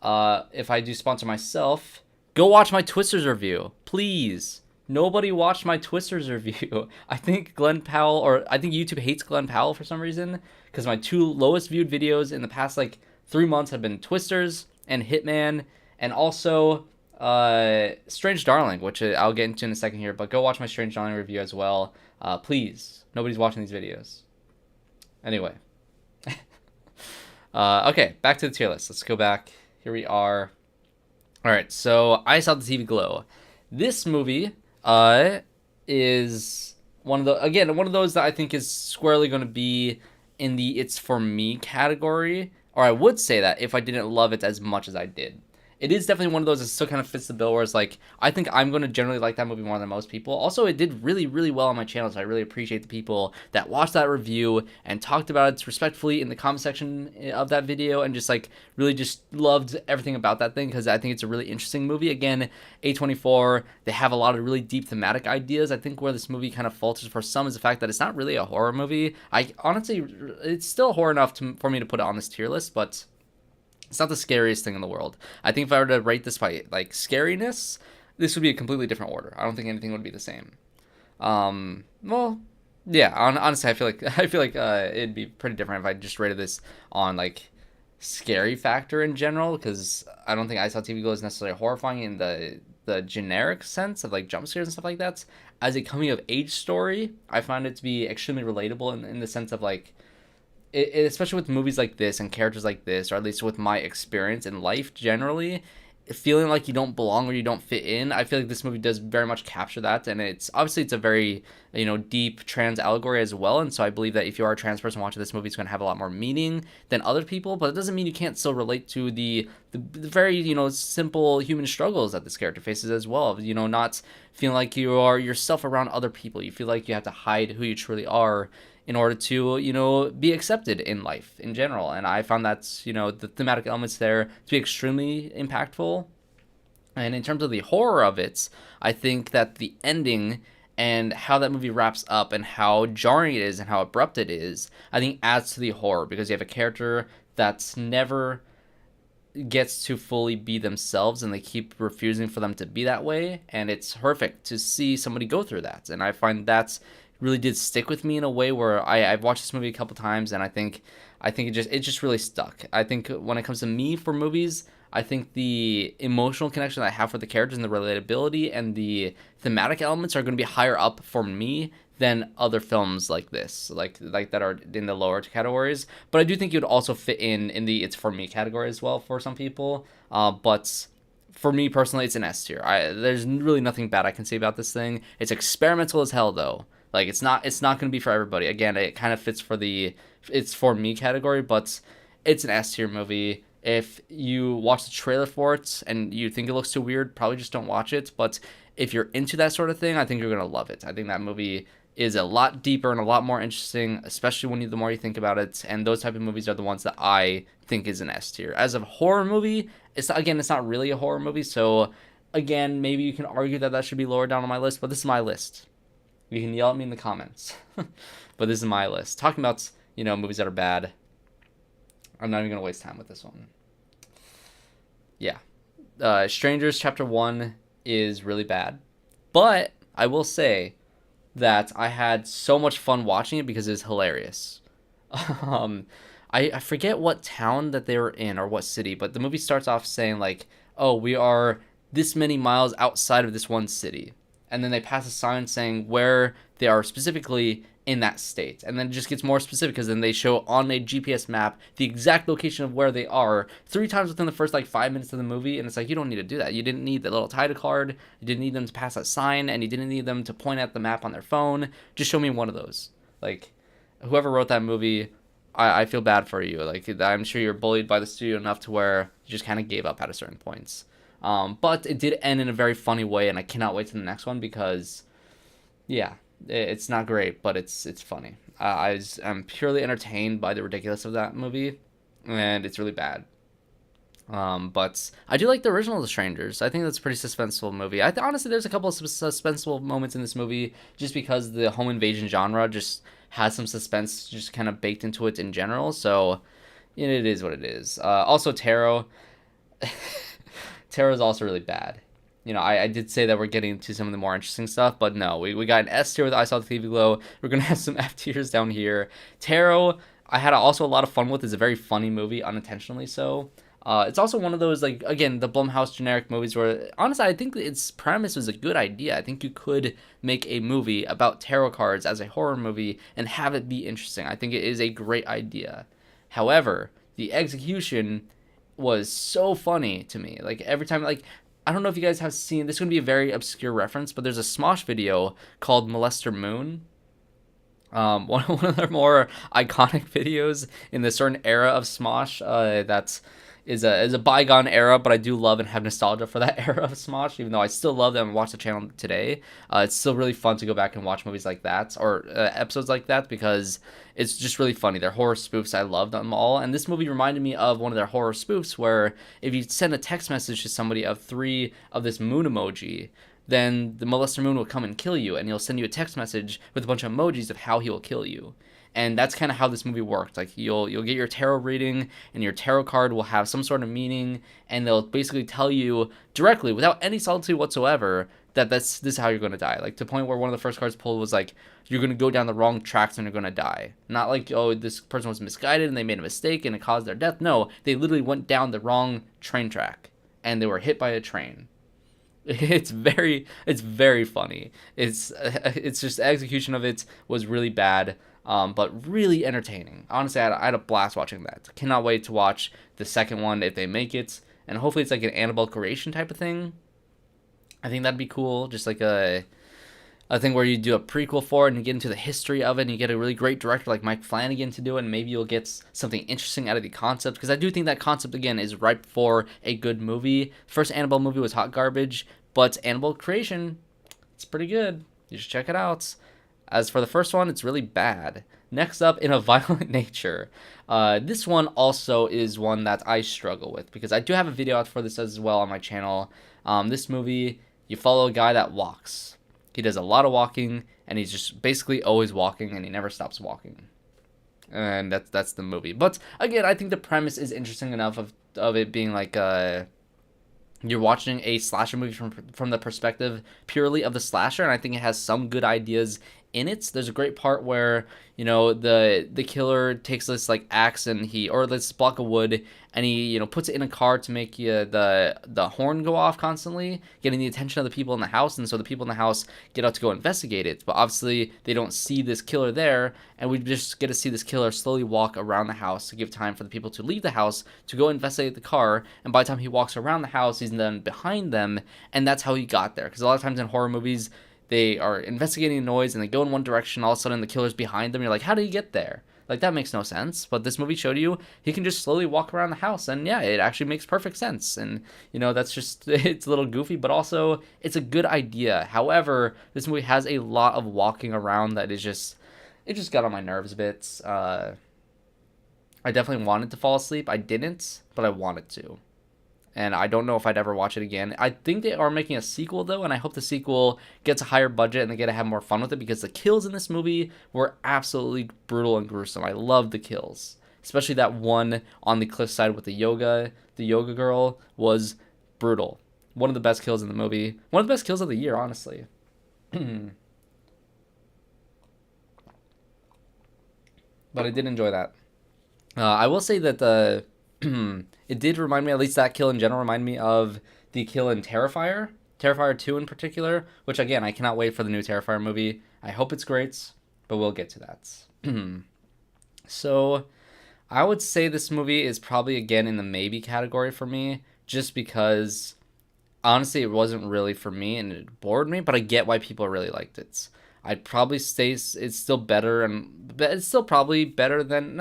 if I do sponsor myself, go watch my Twisters review, please. Nobody watched my Twisters review. I think Glenn Powell, or I think YouTube hates Glenn Powell for some reason, because my two lowest viewed videos in the past like 3 months have been Twisters and Hitman, and also Strange Darling, which I'll get into in a second here. But go watch my Strange Darling review as well, please. Nobody's watching these videos. Anyway, okay, back to the tier list. Let's go back. Here we are. All right, so I Saw the TV Glow. This movie is one of those that I think is squarely going to be in the "it's for me" category, or I would say that if I didn't love it as much as I did. It is definitely one of those that still kind of fits the bill, where it's like, I think I'm going to generally like that movie more than most people. Also, it did really, really well on my channel, so I really appreciate the people that watched that review and talked about it respectfully in the comment section of that video, and just like really just loved everything about that thing, because I think it's a really interesting movie. Again, A24, they have a lot of really deep thematic ideas. I think where this movie kind of falters for some is the fact that it's not really a horror movie. I honestly, it's still horror enough for me to put it on this tier list, but it's not the scariest thing in the world. I think if I were to rate this by like scariness, this would be a completely different order. I don't think anything would be the same. Well, yeah. Honestly, I feel like it'd be pretty different if I just rated this on like scary factor in general, because I don't think I Saw TV Glow is necessarily horrifying in the generic sense of like jump scares and stuff like that. As a coming of age story, I find it to be extremely relatable in the sense of like, especially with movies like this and characters like this, or at least with my experience in life generally, feeling like you don't belong or you don't fit in. I feel like this movie does very much capture that, and it's a very deep trans allegory as well. And so I believe that if you are a trans person watching this movie, it's going to have a lot more meaning than other people. But it doesn't mean you can't still relate to the very simple human struggles that this character faces as well. Not feeling like you are yourself around other people. You feel like you have to hide who you truly are in order to be accepted in life in general. And I found that's the thematic elements there to be extremely impactful. And in terms of the horror of it, I think that the ending and how that movie wraps up and how jarring it is and how abrupt it is, I think adds to the horror, because you have a character that's never gets to fully be themselves, and they keep refusing for them to be that way. And it's horrific to see somebody go through that. And I find that's really did stick with me in a way where I've watched this movie a couple times, and I think it just really stuck. I think when it comes to me for movies, I think the emotional connection that I have for the characters and the relatability and the thematic elements are going to be higher up for me than other films like this, like that are in the lower categories. But I do think it would also fit in the "it's for me" category as well for some people. But for me personally, it's an S tier. There's really nothing bad I can say about this thing. It's experimental as hell though. Like it's not going to be for everybody. Again, it kind of fits for the "it's for me" category, but it's an S tier movie. If you watch the trailer for it and you think it looks too weird, probably just don't watch it. But if you're into that sort of thing, I think you're gonna love it. I think that movie is a lot deeper and a lot more interesting, especially the more you think about it. And those type of movies are the ones that I think is an S tier. As a horror movie, it's not really a horror movie. So again, maybe you can argue that should be lower down on my list, but this is my list. You can yell at me in the comments, but this is my list. Talking about movies that are bad. I'm not even gonna waste time with this one. Yeah, Strangers Chapter 1 is really bad, but I will say that I had so much fun watching it because it was hilarious. I forget what town that they were in or what city, but the movie starts off saying like, "Oh, we are this many miles outside of this one city." And then they pass a sign saying where they are specifically in that state. And then it just gets more specific, because then they show on a GPS map the exact location of where they are 3 times within the first like 5 minutes of the movie. And it's like, you don't need to do that. You didn't need the little title card. You didn't need them to pass that sign, and you didn't need them to point at the map on their phone. Just show me one of those. Like, whoever wrote that movie, I feel bad for you. Like, I'm sure you're bullied by the studio enough to where you just kind of gave up at a certain points. But it did end in a very funny way, and I cannot wait to the next one, because Yeah, it's not great, but it's funny. I'm purely entertained by the ridiculous of that movie, and it's really bad. But I do like the original The Strangers. I think that's a pretty suspenseful movie. Honestly, there's a couple of suspenseful moments in this movie just because the home invasion genre just has some suspense just kind of baked into it in general. So it is what it is. Also, Tarot. Tarot is also really bad. I did say that we're getting to some of the more interesting stuff, but no, we got an S tier with I Saw the TV Glow. We're gonna have some F tiers down here. Tarot, I had also a lot of fun with. It's a very funny movie, unintentionally so. It's also one of those, like, again, the Blumhouse generic movies where, honestly, I think its premise was a good idea. I think you could make a movie about tarot cards as a horror movie and have it be interesting. I think it is a great idea. However, the execution was so funny to me. Like, every time, like, I don't know if you guys have seen, this is going to be a very obscure reference, but there's a Smosh video called Molester Moon. One of their more iconic videos in the certain era of Smosh. That's is a bygone era, but I do love and have nostalgia for that era of Smosh. Even though I still love them and watch the channel today, it's still really fun to go back and watch movies like that or episodes like that because it's just really funny. They're horror spoofs. I love them all, and this movie reminded me of one of their horror spoofs where if you send a text message to somebody of 3 of this moon emoji, then the molester moon will come and kill you, and he'll send you a text message with a bunch of emojis of how he will kill you. And that's kind of how this movie worked. Like you'll get your tarot reading, and your tarot card will have some sort of meaning, and they'll basically tell you directly, without any subtlety whatsoever, that this is how you're gonna die. Like to the point where one of the first cards pulled was like, you're gonna go down the wrong tracks and you're gonna die. Not like, oh, this person was misguided and they made a mistake and it caused their death. No, they literally went down the wrong train track and they were hit by a train. It's very funny. It's just the execution of it was really bad, but really entertaining. Honestly, I had a blast watching that. Cannot wait to watch the second one if they make it, and hopefully it's like an Annabelle creation type of thing. I think that'd be cool. Just like a thing where you do a prequel for it and you get into the history of it and you get a really great director like Mike Flanagan to do it, and maybe you'll get something interesting out of the concept, because I do think that concept again is ripe for a good movie. First Annabelle movie was hot garbage, but Annabelle creation, it's pretty good. You should check it out. As for the first one, it's really bad. Next up, In a Violent Nature. This one also is one that I struggle with because I do have a video out for this as well on my channel. This movie, you follow a guy that walks. He does a lot of walking, and he's just basically always walking, and he never stops walking. And that's the movie. But again, I think the premise is interesting enough of it being like you're watching a slasher movie from the perspective purely of the slasher, and I think it has some good ideas in it. There's a great part where the killer takes this like axe and or this block of wood, and he puts it in a car to make the horn go off constantly, getting the attention of the people in the house, and so the people in the house get out to go investigate it. But obviously they don't see this killer there, and we just get to see this killer slowly walk around the house to give time for the people to leave the house to go investigate the car. And by the time he walks around the house, he's then behind them, and that's how he got there. Because a lot of times in horror movies, they are investigating a noise and they go in one direction, all of a sudden the killer's behind them. You're like, how did he get there? Like, that makes no sense. But this movie showed you he can just slowly walk around the house, and yeah, it actually makes perfect sense. And that's just, it's a little goofy, but also it's a good idea. However, this movie has a lot of walking around that is just, it just got on my nerves a bit. I definitely wanted to fall asleep. I didn't, but I wanted to. And I don't know if I'd ever watch it again. I think they are making a sequel, though, and I hope the sequel gets a higher budget and they get to have more fun with it, because the kills in this movie were absolutely brutal and gruesome. I love the kills, especially that one on the cliffside with the yoga girl was brutal. One of the best kills in the movie. One of the best kills of the year, honestly. But I did enjoy that. I will say that it did remind me, at least that kill in general, remind me of the kill in Terrifier 2 in particular, which again, I cannot wait for the new Terrifier movie. I hope it's great, but we'll get to that. So, I would say this movie is probably again in the maybe category for me, just because honestly it wasn't really for me and it bored me, but I get why people really liked it. I'd probably say it's still better, and it's still probably better than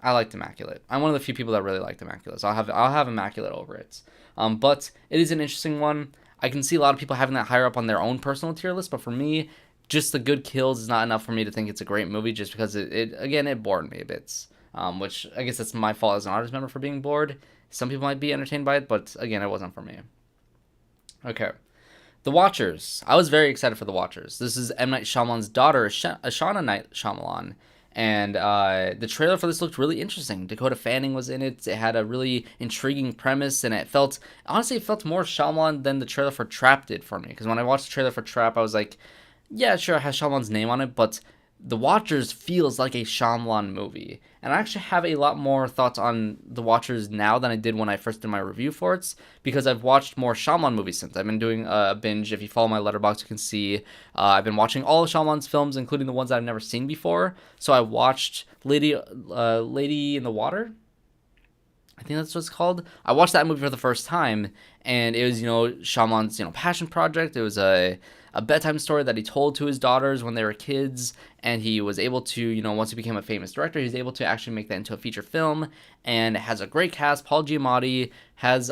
I liked Immaculate. I'm one of the few people that really liked Immaculate, so I'll have Immaculate over it. But it is an interesting one. I can see a lot of people having that higher up on their own personal tier list, but for me, just the good kills is not enough for me to think it's a great movie, just because it bored me a bit. Which I guess that's my fault as an audience member for being bored. Some people might be entertained by it, but again, it wasn't for me. Okay. The Watchers. I was very excited for The Watchers. This is M. Night Shyamalan's daughter, Shauna Night Shyamalan. And the trailer for this looked really interesting. Dakota Fanning was in it. It had a really intriguing premise, and it felt more Shyamalan than the trailer for Trap did for me. Because when I watched the trailer for Trap, I was like, yeah, sure, it has Shyamalan's name on it, but The Watchers feels like a Shyamalan movie. And I actually have a lot more thoughts on The Watchers now than I did when I first did my review for it, because I've watched more Shyamalan movies since. I've been doing a binge. If you follow my letterbox, you can see I've been watching all of Shyamalan's films, including the ones that I've never seen before. So I watched Lady in the Water. I think that's what it's called. I watched that movie for the first time, and it was, Shyamalan's, passion project. It was a bedtime story that he told to his daughters when they were kids, and he was able to, once he became a famous director, he was able to actually make that into a feature film, and it has a great cast. Paul Giamatti has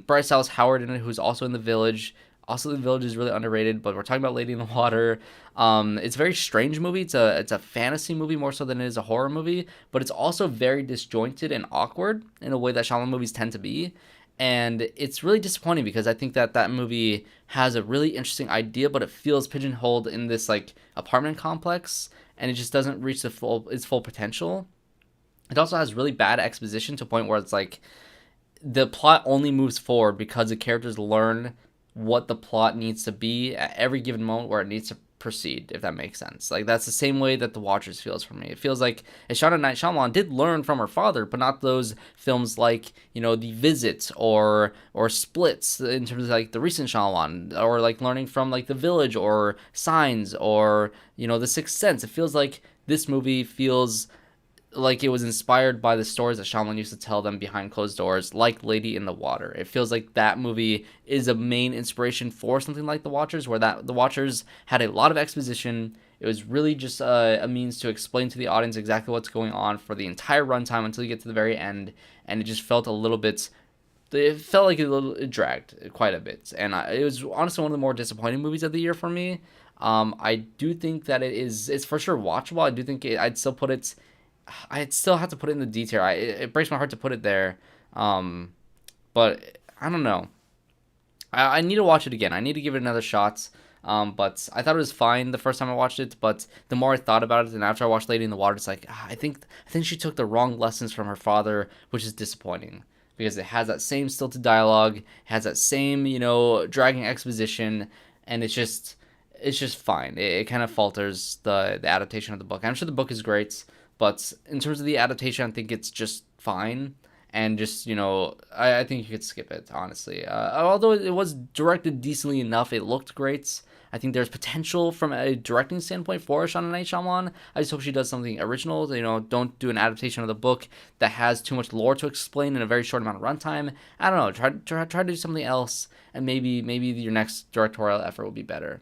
Bryce Dallas Howard in it, who's also in The Village. Also, The Village is really underrated, but we're talking about Lady in the Water. It's a very strange movie. It's a fantasy movie more so than it is a horror movie, but it's also very disjointed and awkward in a way that Shyamalan movies tend to be. And it's really disappointing because I think that movie has a really interesting idea, but it feels pigeonholed in this like apartment complex, and it just doesn't reach its full potential. It also has really bad exposition to a point where it's like the plot only moves forward because the characters learn what the plot needs to be at every given moment where it needs to proceed, if that makes sense. Like, that's the same way that The Watchers feels for me. It feels like Shauna Night Shyamalan did learn from her father, but not those films like, The Visit or Splits in terms of like the recent Shyamalan, or like learning from like The Village or Signs or, The Sixth Sense. It feels like this movie feels like it was inspired by the stories that Shyamalan used to tell them behind closed doors, like Lady in the Water. It feels like that movie is a main inspiration for something like The Watchers, where The Watchers had a lot of exposition. It was really just a means to explain to the audience exactly what's going on for the entire runtime until you get to the very end, and it just felt it felt like it dragged quite a bit, and it was honestly one of the more disappointing movies of the year for me. I do think that it's for sure watchable. I do think I'd still have to put it in the D tier. It breaks my heart to put it there, but I don't know. I need to watch it again. I need to give it another shot. But I thought it was fine the first time I watched it. But the more I thought about it, and after I watched Lady in the Water, it's like I think she took the wrong lessons from her father, which is disappointing because it has that same stilted dialogue, has that same dragging exposition, and it's just fine. It kind of falters the adaptation of the book. I'm sure the book is great. But in terms of the adaptation, I think it's just fine. And just, I think you could skip it, honestly. Although it was directed decently enough, it looked great. I think there's potential from a directing standpoint for Shauna Night Shyamalan. I just hope she does something original. Don't do an adaptation of the book that has too much lore to explain in a very short amount of runtime. I don't know. Try to do something else, and maybe your next directorial effort will be better.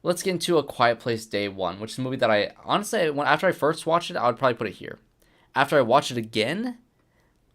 Let's get into A Quiet Place Day One, which is a movie that after I first watched it, I would probably put it here. After I watch it again,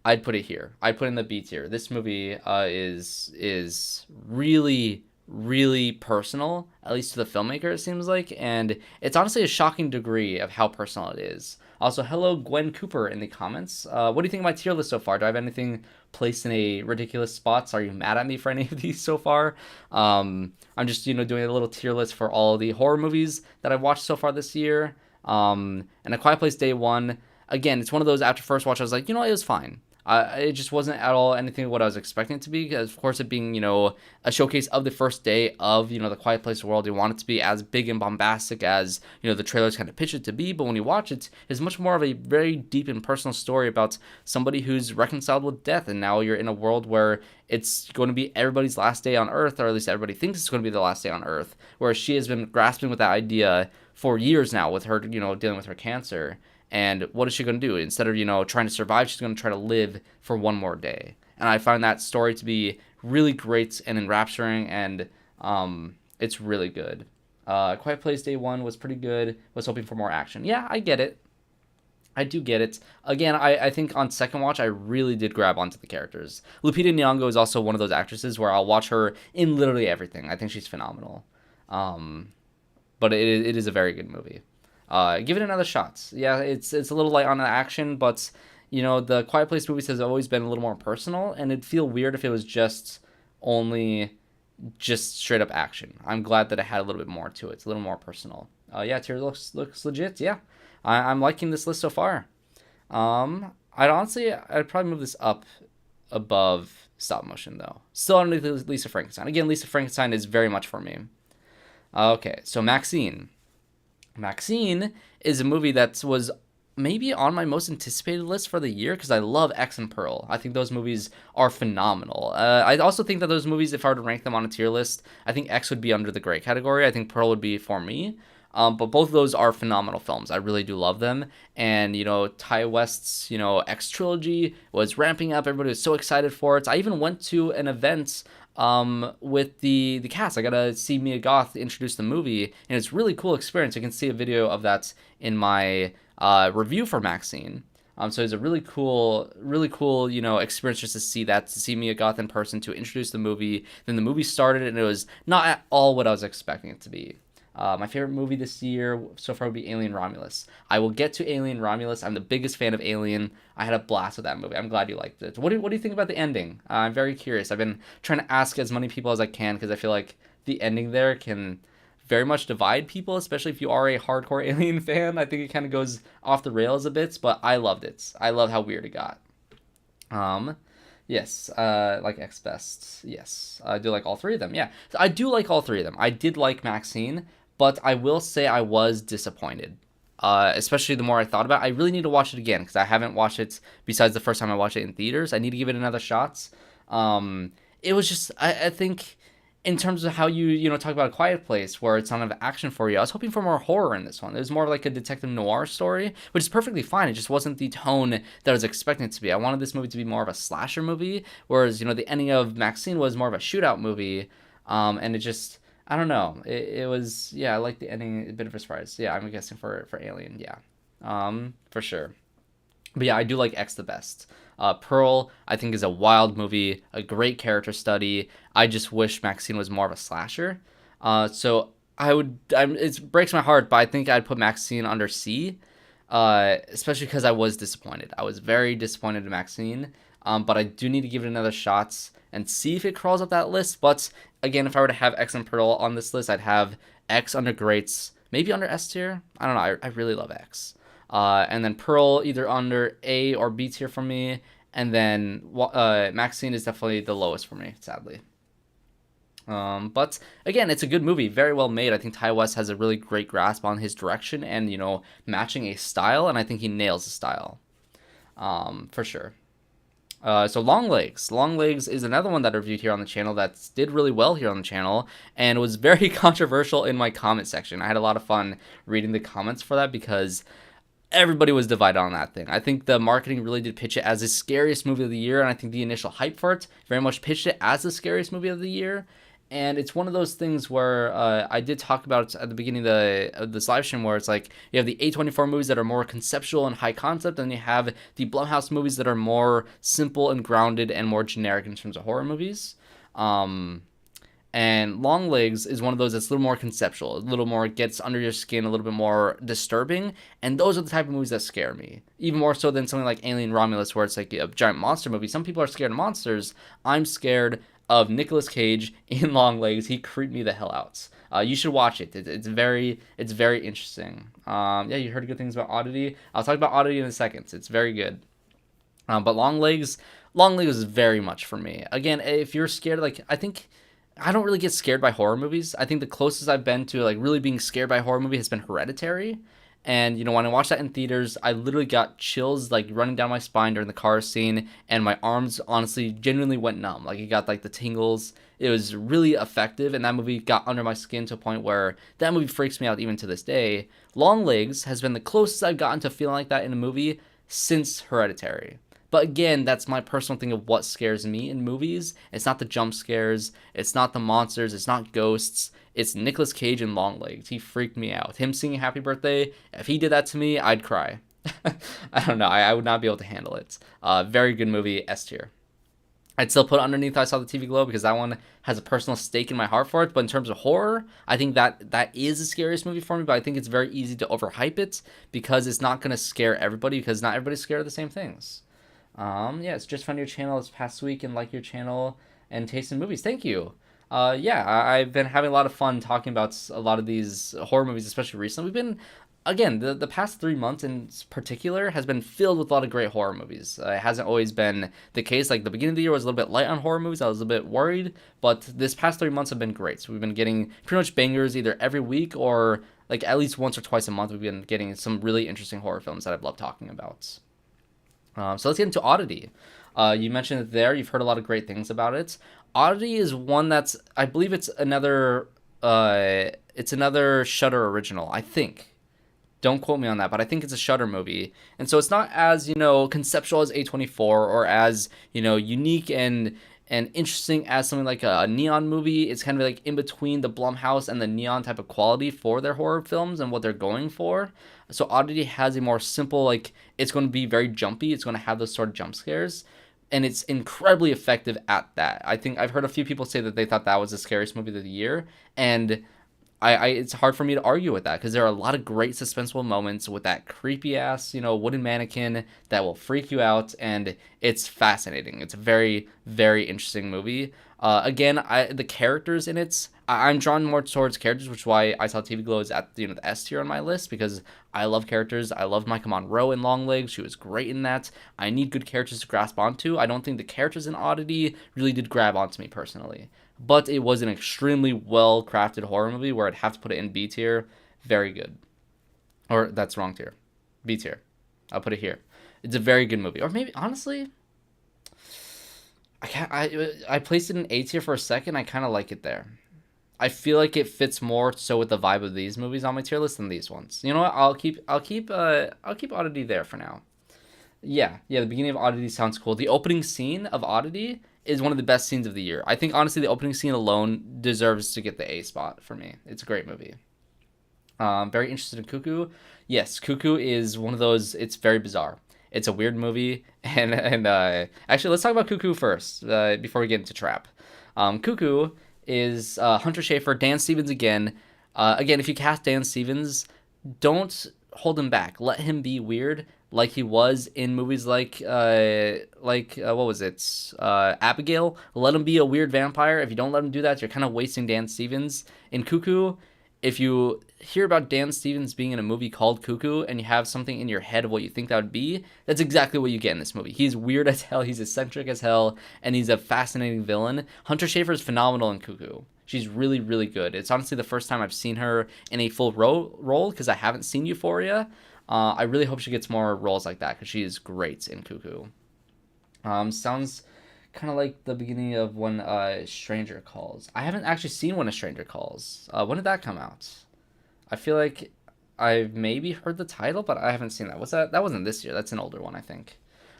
I'd put it here. I'd put it in the B tier. This movie is really, really personal, at least to the filmmaker, it seems like, and it's honestly a shocking degree of how personal it is. Also, hello, Gwen Cooper in the comments. What do you think of my tier list so far? Do I have anything placed in a ridiculous spots? Are you mad at me for any of these so far? I'm just, doing a little tier list for all the horror movies that I've watched so far this year. And A Quiet Place Day One, again, it's one of those after first watch, I was like, it was fine. It just wasn't at all anything what I was expecting it to be, because of course it being, a showcase of the first day of, the Quiet Place world, you want it to be as big and bombastic as, the trailers kind of pitch it to be, but when you watch it, it's much more of a very deep and personal story about somebody who's reconciled with death, and now you're in a world where it's going to be everybody's last day on Earth, or at least everybody thinks it's going to be the last day on Earth, whereas she has been grasping with that idea for years now with her, dealing with her cancer. And what is she going to do? Instead of, trying to survive, she's going to try to live for one more day. And I find that story to be really great and enrapturing, and it's really good. Quiet Place Day One was pretty good. Was hoping for more action. Yeah, I get it. I do get it. Again, I think on second watch, I really did grab onto the characters. Lupita Nyong'o is also one of those actresses where I'll watch her in literally everything. I think she's phenomenal. Um, but it is a very good movie. Give it another shot. Yeah, it's a little light on the action, but the Quiet Place movies has always been a little more personal, and it'd feel weird if it was only just straight up action. I'm glad that it had a little bit more to it. It's a little more personal. Yeah, tier looks legit. Yeah, I'm liking this list so far. I'd probably move this up above stop motion though. Still underneath Lisa Frankenstein. Again, Lisa Frankenstein is very much for me. Okay, so Maxine. Maxine is a movie that was maybe on my most anticipated list for the year because I love X and Pearl. I think those movies are phenomenal. I also think that those movies, if I were to rank them on a tier list, I think X would be under the great category. I think Pearl would be for me. But both of those are phenomenal films. I really do love them. And, Ty West's, X trilogy was ramping up. Everybody was so excited for it. I even went to an event with the cast. I got to see Mia Goth introduce the movie, and it's a really cool experience. You can see a video of that in my review for Maxine. So it's a really cool, experience just to see that, to see Mia Goth in person, to introduce the movie. Then the movie started, and it was not at all what I was expecting it to be. My favorite movie this year so far would be Alien Romulus. I will get to Alien Romulus. I'm the biggest fan of Alien. I had a blast with that movie. I'm glad you liked it. What do you think about the ending? I'm very curious. I've been trying to ask as many people as I can because I feel like the ending there can very much divide people, especially if you are a hardcore Alien fan. I think it kind of goes off the rails a bit, but I loved it. I love how weird it got. Yes, like X Best. Yes, I do like all three of them. Yeah, I do like all three of them. I did like Maxine, but I will say I was disappointed. Especially the more I thought about it. I really need to watch it again because I haven't watched it besides the first time I watched it in theaters. I need to give it another shot. It was just, I think, in terms of how you talk about A Quiet Place, where it's not enough action for you, I was hoping for more horror in this one. It was more like a detective noir story, which is perfectly fine. It just wasn't the tone that I was expecting it to be. I wanted this movie to be more of a slasher movie, whereas, the ending of Maxine was more of a shootout movie, and it just, I don't know. It was, yeah, I like the ending, a bit of a surprise. Yeah, I'm guessing for Alien, yeah, for sure. But yeah, I do like X the best. Pearl, I think, is a wild movie, a great character study. I just wish Maxine was more of a slasher. So it breaks my heart, but I think I'd put Maxine under C, especially because I was disappointed. I was very disappointed in Maxine, but I do need to give it another shot and see if it crawls up that list. But again, if I were to have X and Pearl on this list, I'd have X under greats, maybe under S tier. I don't know. I really love X. And then Pearl either under A or B tier for me. And then Maxine is definitely the lowest for me, sadly. But again, it's a good movie, very well made. I think Ty West has a really great grasp on his direction and, matching a style. And I think he nails the style, for sure. So Long Legs. Long Legs is another one that I reviewed here on the channel that did really well here on the channel and was very controversial in my comment section. I had a lot of fun reading the comments for that because everybody was divided on that thing. I think the marketing really did pitch it as the scariest movie of the year, and I think the initial hype for it very much pitched it as the scariest movie of the year. And it's one of those things where I did talk about it at the beginning of this live stream, where it's like you have the A24 movies that are more conceptual and high concept, and you have the Blumhouse movies that are more simple and grounded and more generic in terms of horror movies. And Long Legs is one of those that's a little more conceptual, a little more gets under your skin, a little bit more disturbing. And those are the type of movies that scare me. Even more so than something like Alien Romulus, where it's like a giant monster movie. Some people are scared of monsters. I'm scared of Nicolas Cage in Long Legs. He creeped me the hell out. You should watch it. It's very interesting. Yeah, you heard good things about Oddity. I'll talk about Oddity in a second. It's very good. But Long Legs is very much for me. Again, if you're scared, I don't really get scared by horror movies. I think the closest I've been to really being scared by a horror movie has been Hereditary. And, when I watched that in theaters, I literally got chills, running down my spine during the car scene, and my arms, honestly, genuinely went numb. It got, the tingles. It was really effective, and that movie got under my skin to a point where that movie freaks me out even to this day. Long Legs has been the closest I've gotten to feeling like that in a movie since Hereditary. But again, that's my personal thing of what scares me in movies. It's not the jump scares. It's not the monsters. It's not ghosts. It's Nicolas Cage in Long Legs. He freaked me out. Him singing Happy Birthday, if he did that to me, I'd cry. I don't know. I would not be able to handle it. Very good movie, S tier. I'd still put it underneath I Saw the TV Glow because that one has a personal stake in my heart for it. But in terms of horror, I think that is the scariest movie for me. But I think it's very easy to overhype it because it's not going to scare everybody because not everybody's scared of the same things. Yeah, it's just found your channel this past week and like your channel and taste in movies. Thank you. Yeah, I've been having a lot of fun talking about a lot of these horror movies, especially recently. We've been, again, the past 3 months in particular has been filled with a lot of great horror movies. It hasn't always been the case. Like the beginning of the year was a little bit light on horror movies. I was a bit worried, but this past 3 months have been great. So we've been getting pretty much bangers either every week or like at least once or twice a month. We've been getting some really interesting horror films that I've loved talking about. So let's get into Oddity. You mentioned it there. You've heard a lot of great things about it. Oddity is one that's, I believe it's another Shudder original. I think. Don't quote me on that, but I think it's a Shudder movie, and so it's not as conceptual as A24 or as unique and interesting as something like a Neon movie. It's kind of like in between the Blumhouse and the Neon type of quality for their horror films and what they're going for. So Oddity has a more simple, like it's going to be very jumpy. It's going to have those sort of jump scares, and it's incredibly effective at that. I think I've heard a few people say that they thought that was the scariest movie of the year, and I it's hard for me to argue with that because there are a lot of great suspenseful moments with that creepy ass, wooden mannequin that will freak you out, and it's fascinating. It's a very, very interesting movie. Again, the characters in it, I'm drawn more towards characters, which is why I Saw TV Glow is at the S tier on my list because I love characters. I love Micah Monroe in Longlegs. She was great in that. I need good characters to grasp onto. I don't think the characters in Oddity really did grab onto me personally. But it was an extremely well crafted horror movie where I'd have to put it in B tier. Very good. Or that's wrong tier. B tier. I'll put it here. It's a very good movie. Or maybe honestly, I placed it in A tier for a second. I kind of like it there. I feel like it fits more so with the vibe of these movies on my tier list than these ones. You know what? I'll keep Oddity there for now. Yeah. The beginning of Oddity sounds cool. The opening scene of Oddity is one of the best scenes of the year. I think honestly the opening scene alone deserves to get the A spot for me. It's a great movie. Very interested in Cuckoo. Yes, Cuckoo is one of those. It's very bizarre. It's a weird movie, and actually let's talk about Cuckoo first before we get into Trap. Cuckoo is Hunter Schafer, Dan Stevens again. Again, if you cast Dan Stevens, don't hold him back. Let him be weird, like he was in movies like what was it? Abigail. Let him be a weird vampire. If you don't let him do that, you're kind of wasting Dan Stevens. In Cuckoo, if you hear about Dan Stevens being in a movie called Cuckoo and you have something in your head of what you think that would be, that's exactly what you get in this movie. He's weird as hell, he's eccentric as hell, and he's a fascinating villain. Hunter Schafer is phenomenal in Cuckoo. She's really, really good. It's honestly the first time I've seen her in a full role because I haven't seen Euphoria. I really hope she gets more roles like that because she is great in Cuckoo. Sounds kind of like the beginning of When a Stranger Calls. I haven't actually seen When a Stranger Calls. When did that come out? I feel like I've maybe heard the title, but I haven't seen that. What's that? That wasn't this year. That's an older one, I think.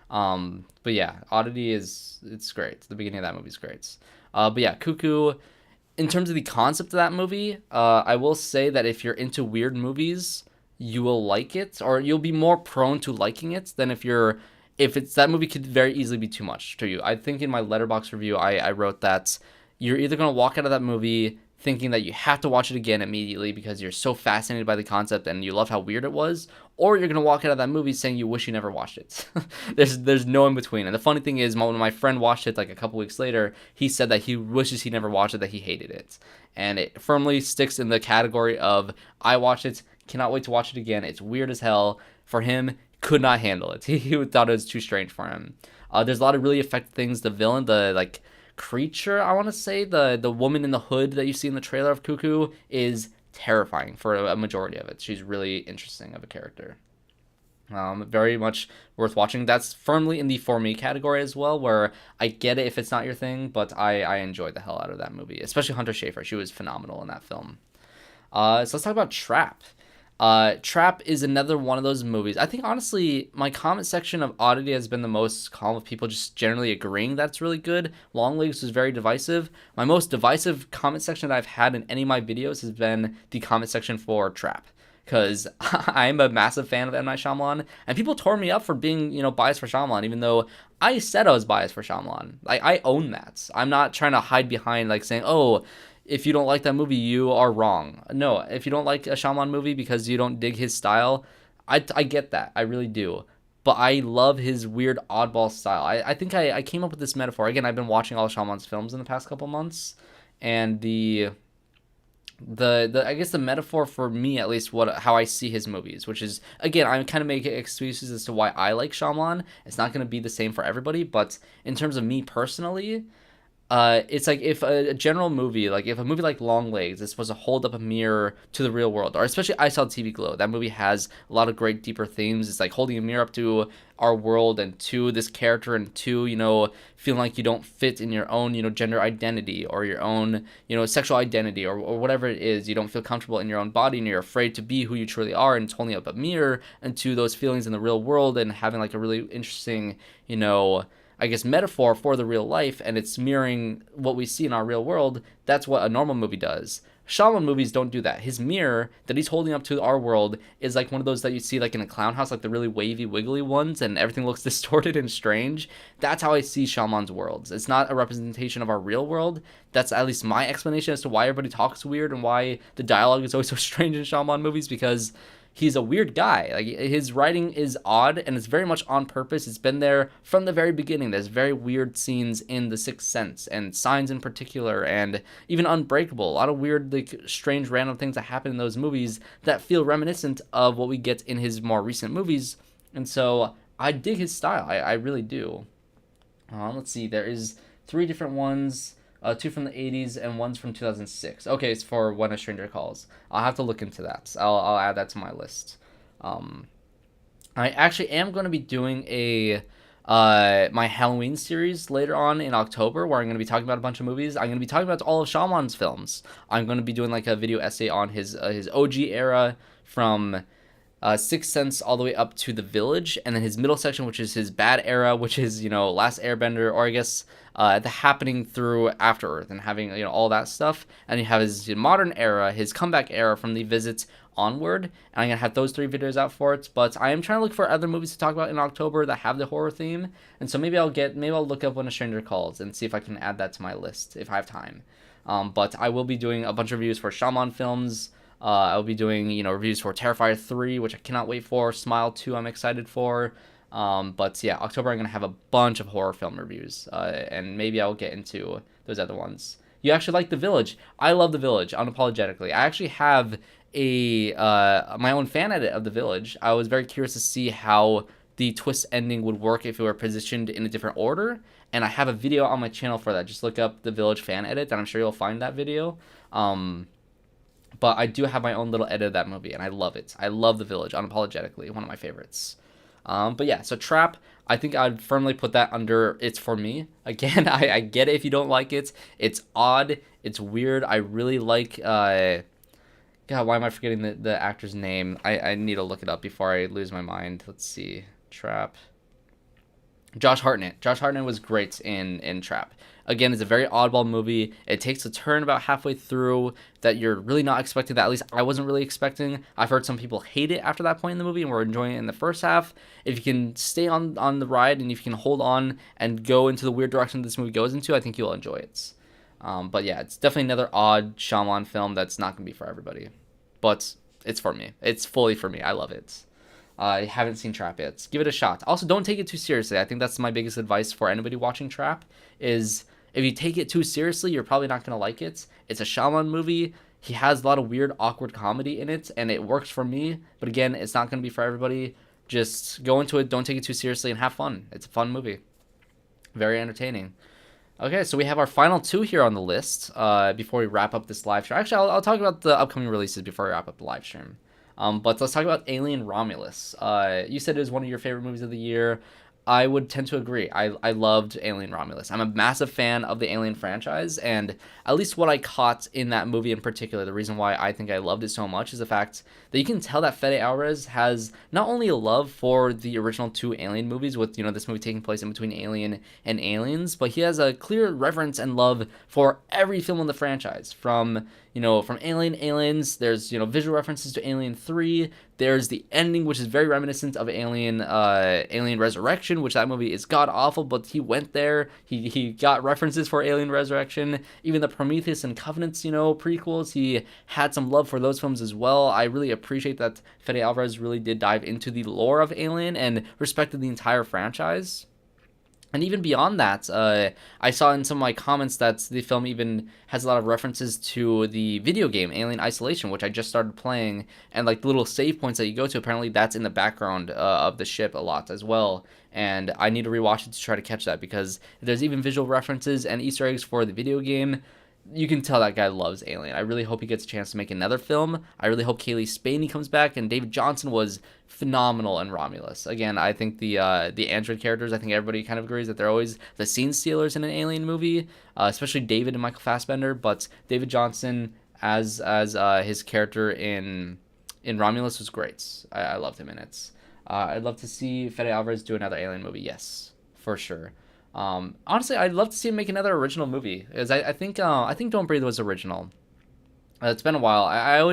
But yeah, Oddity it's great. The beginning of that movie is great. But yeah, Cuckoo. In terms of the concept of that movie, I will say that if you're into weird movies, you will like it, or you'll be more prone to liking it than if it's that movie could very easily be too much to you. I think in my Letterboxd review, I wrote that you're either going to walk out of that movie thinking that you have to watch it again immediately because you're so fascinated by the concept and you love how weird it was, or you're going to walk out of that movie saying you wish you never watched it. There's no in between. And the funny thing is, when my friend watched it like a couple weeks later, he said that he wishes he never watched it, that he hated it. And it firmly sticks in the category of, I watched it, cannot wait to watch it again. It's weird as hell. For him, could not handle it. He thought it was too strange for him. There's a lot of really effective things. The villain, the creature, I want to say, the woman in the hood that you see in the trailer of Cuckoo is terrifying for a majority of it. She's really interesting of a character. Very much worth watching. That's firmly in the for me category as well, where I get it if it's not your thing, but I enjoyed the hell out of that movie, especially Hunter Schafer. She was phenomenal in that film. So let's talk about Trap. Trap is another one of those movies. I think honestly, my comment section of Oddity has been the most calm of people just generally agreeing that's really good. Longlegs was very divisive. My most divisive comment section that I've had in any of my videos has been the comment section for Trap. because I'm a massive fan of M. Night Shyamalan, and people tore me up for being, biased for Shyamalan, even though I said I was biased for Shyamalan. Like, I own that. I'm not trying to hide behind, like, saying, oh, if you don't like that movie, you are wrong. No, if you don't like a Shyamalan movie because you don't dig his style, I get that. I really do. But I love his weird oddball style. I think I came up with this metaphor. Again, I've been watching all of Shyamalan's films in the past couple months, and the I guess the metaphor for me, at least, what how I see his movies, which is, again, I'm kind of making excuses as to why I like Shyamalan. It's not going to be the same for everybody, but in terms of me personally, it's like if a general movie, like if a movie like Long Legs is supposed to hold up a mirror to the real world, or especially I Saw TV Glow, that movie has a lot of great deeper themes. It's like holding a mirror up to our world and to this character, and to, feeling like you don't fit in your own, gender identity, or your own, sexual identity, or whatever it is. You don't feel comfortable in your own body, and you're afraid to be who you truly are, and it's holding up a mirror and to those feelings in the real world, and having like a really interesting, I guess, metaphor for the real life, and it's mirroring what we see in our real world. That's what a normal movie does. Shyamalan movies don't do that. His mirror that he's holding up to our world is like one of those that you see like in a clown house, like the really wavy, wiggly ones, and everything looks distorted and strange. That's how I see Shyamalan's worlds. It's not a representation of our real world. That's at least my explanation as to why everybody talks weird and why the dialogue is always so strange in Shyamalan movies, because he's a weird guy. Like, his writing is odd, and it's very much on purpose. It's been there from the very beginning. There's very weird scenes in The Sixth Sense, and Signs in particular, and even Unbreakable. A lot of weird, like, strange, random things that happen in those movies that feel reminiscent of what we get in his more recent movies. And so I dig his style. I really do. Let's see. There is 3 different ones. 2 from the 80s and one's from 2006. Okay, it's for When a Stranger Calls. I'll have to look into that. I'll add that to my list. I actually am going to be doing my Halloween series later on in October, where I'm going to be talking about a bunch of movies. I'm going to be talking about all of Shyamalan's films. I'm going to be doing like a video essay on his OG era, from Sixth Sense all the way up to The Village, and then his middle section, which is his bad era, which is, Last Airbender, or I guess The Happening through After Earth, and having, all that stuff. And you have his modern era, his comeback era from The Visit onward, and I'm gonna have those 3 videos out for it. But I am trying to look for other movies to talk about in October that have the horror theme, and so maybe I'll look up When a Stranger Calls and see if I can add that to my list if I have time. But I will be doing a bunch of reviews for Shyamalan films. I'll be doing, reviews for Terrifier 3, which I cannot wait for. Smile 2, I'm excited for. But yeah, October I'm going to have a bunch of horror film reviews. And maybe I'll get into those other ones. You actually like The Village. I love The Village, unapologetically. I actually have my own fan edit of The Village. I was very curious to see how the twist ending would work if it were positioned in a different order. And I have a video on my channel for that. Just look up The Village fan edit, and I'm sure you'll find that video. But I do have my own little edit of that movie, and I love it. I love The Village, unapologetically. One of my favorites. But yeah, so Trap, I think I'd firmly put that under It's For Me. Again, I get it if you don't like it. It's odd. It's weird. I really like... God, why am I forgetting the actor's name? I need to look it up before I lose my mind. Let's see. Trap. Josh Hartnett. Josh Hartnett was great in Trap. Again, it's a very oddball movie. It takes a turn about halfway through that you're really not expecting, that at least I wasn't really expecting. I've heard some people hate it after that point in the movie and were enjoying it in the first half. If you can stay on the ride, and if you can hold on and go into the weird direction this movie goes into, I think you'll enjoy it. But yeah, it's definitely another odd Shyamalan film that's not going to be for everybody. But it's for me. It's fully for me. I love it. I haven't seen Trap yet. Give it a shot. Also, don't take it too seriously. I think that's my biggest advice for anybody watching Trap, is if you take it too seriously, you're probably not going to like it. It's a Shyamalan movie. He has a lot of weird, awkward comedy in it, and it works for me. But again, it's not going to be for everybody. Just go into it, don't take it too seriously, and have fun. It's a fun movie. Very entertaining. Okay, so we have our final 2 here on the list before we wrap up this live stream. Actually, I'll talk about the upcoming releases before we wrap up the live stream. But let's talk about Alien Romulus. You said it was one of your favorite movies of the year. I would tend to agree. I loved Alien Romulus. I'm a massive fan of the Alien franchise, and at least what I caught in that movie in particular, the reason why I think I loved it so much is the fact that you can tell that Fede Alvarez has not only a love for the original two Alien movies, with this movie taking place in between Alien and Aliens, but he has a clear reverence and love for every film in the franchise. From Alien, Aliens, there's visual references to Alien 3. There's the ending, which is very reminiscent of Alien Resurrection, which that movie is god awful, but he went there. He got references for Alien Resurrection. Even the Prometheus and Covenants, prequels, he had some love for those films as well. I really appreciate that Fede Alvarez really did dive into the lore of Alien and respected the entire franchise. And even beyond that, I saw in some of my comments that the film even has a lot of references to the video game Alien Isolation, which I just started playing, and like the little save points that you go to, apparently that's in the background of the ship a lot as well. And I need to rewatch it to try to catch that, because there's even visual references and Easter eggs for the video game. You can tell that guy loves Alien. I really hope he gets a chance to make another film. I really hope Kaylee Spaney comes back, and David Johnson was phenomenal in Romulus. Again, I think the android characters, I think everybody kind of agrees that they're always the scene stealers in an Alien movie, especially David and Michael Fassbender. But David Johnson as his character in Romulus was great. I loved him in it. I'd love to see Fede Alvarez do another Alien movie. Yes, for sure. Honestly, I'd love to see him make another original movie, because I think Don't Breathe was original. It's been a while.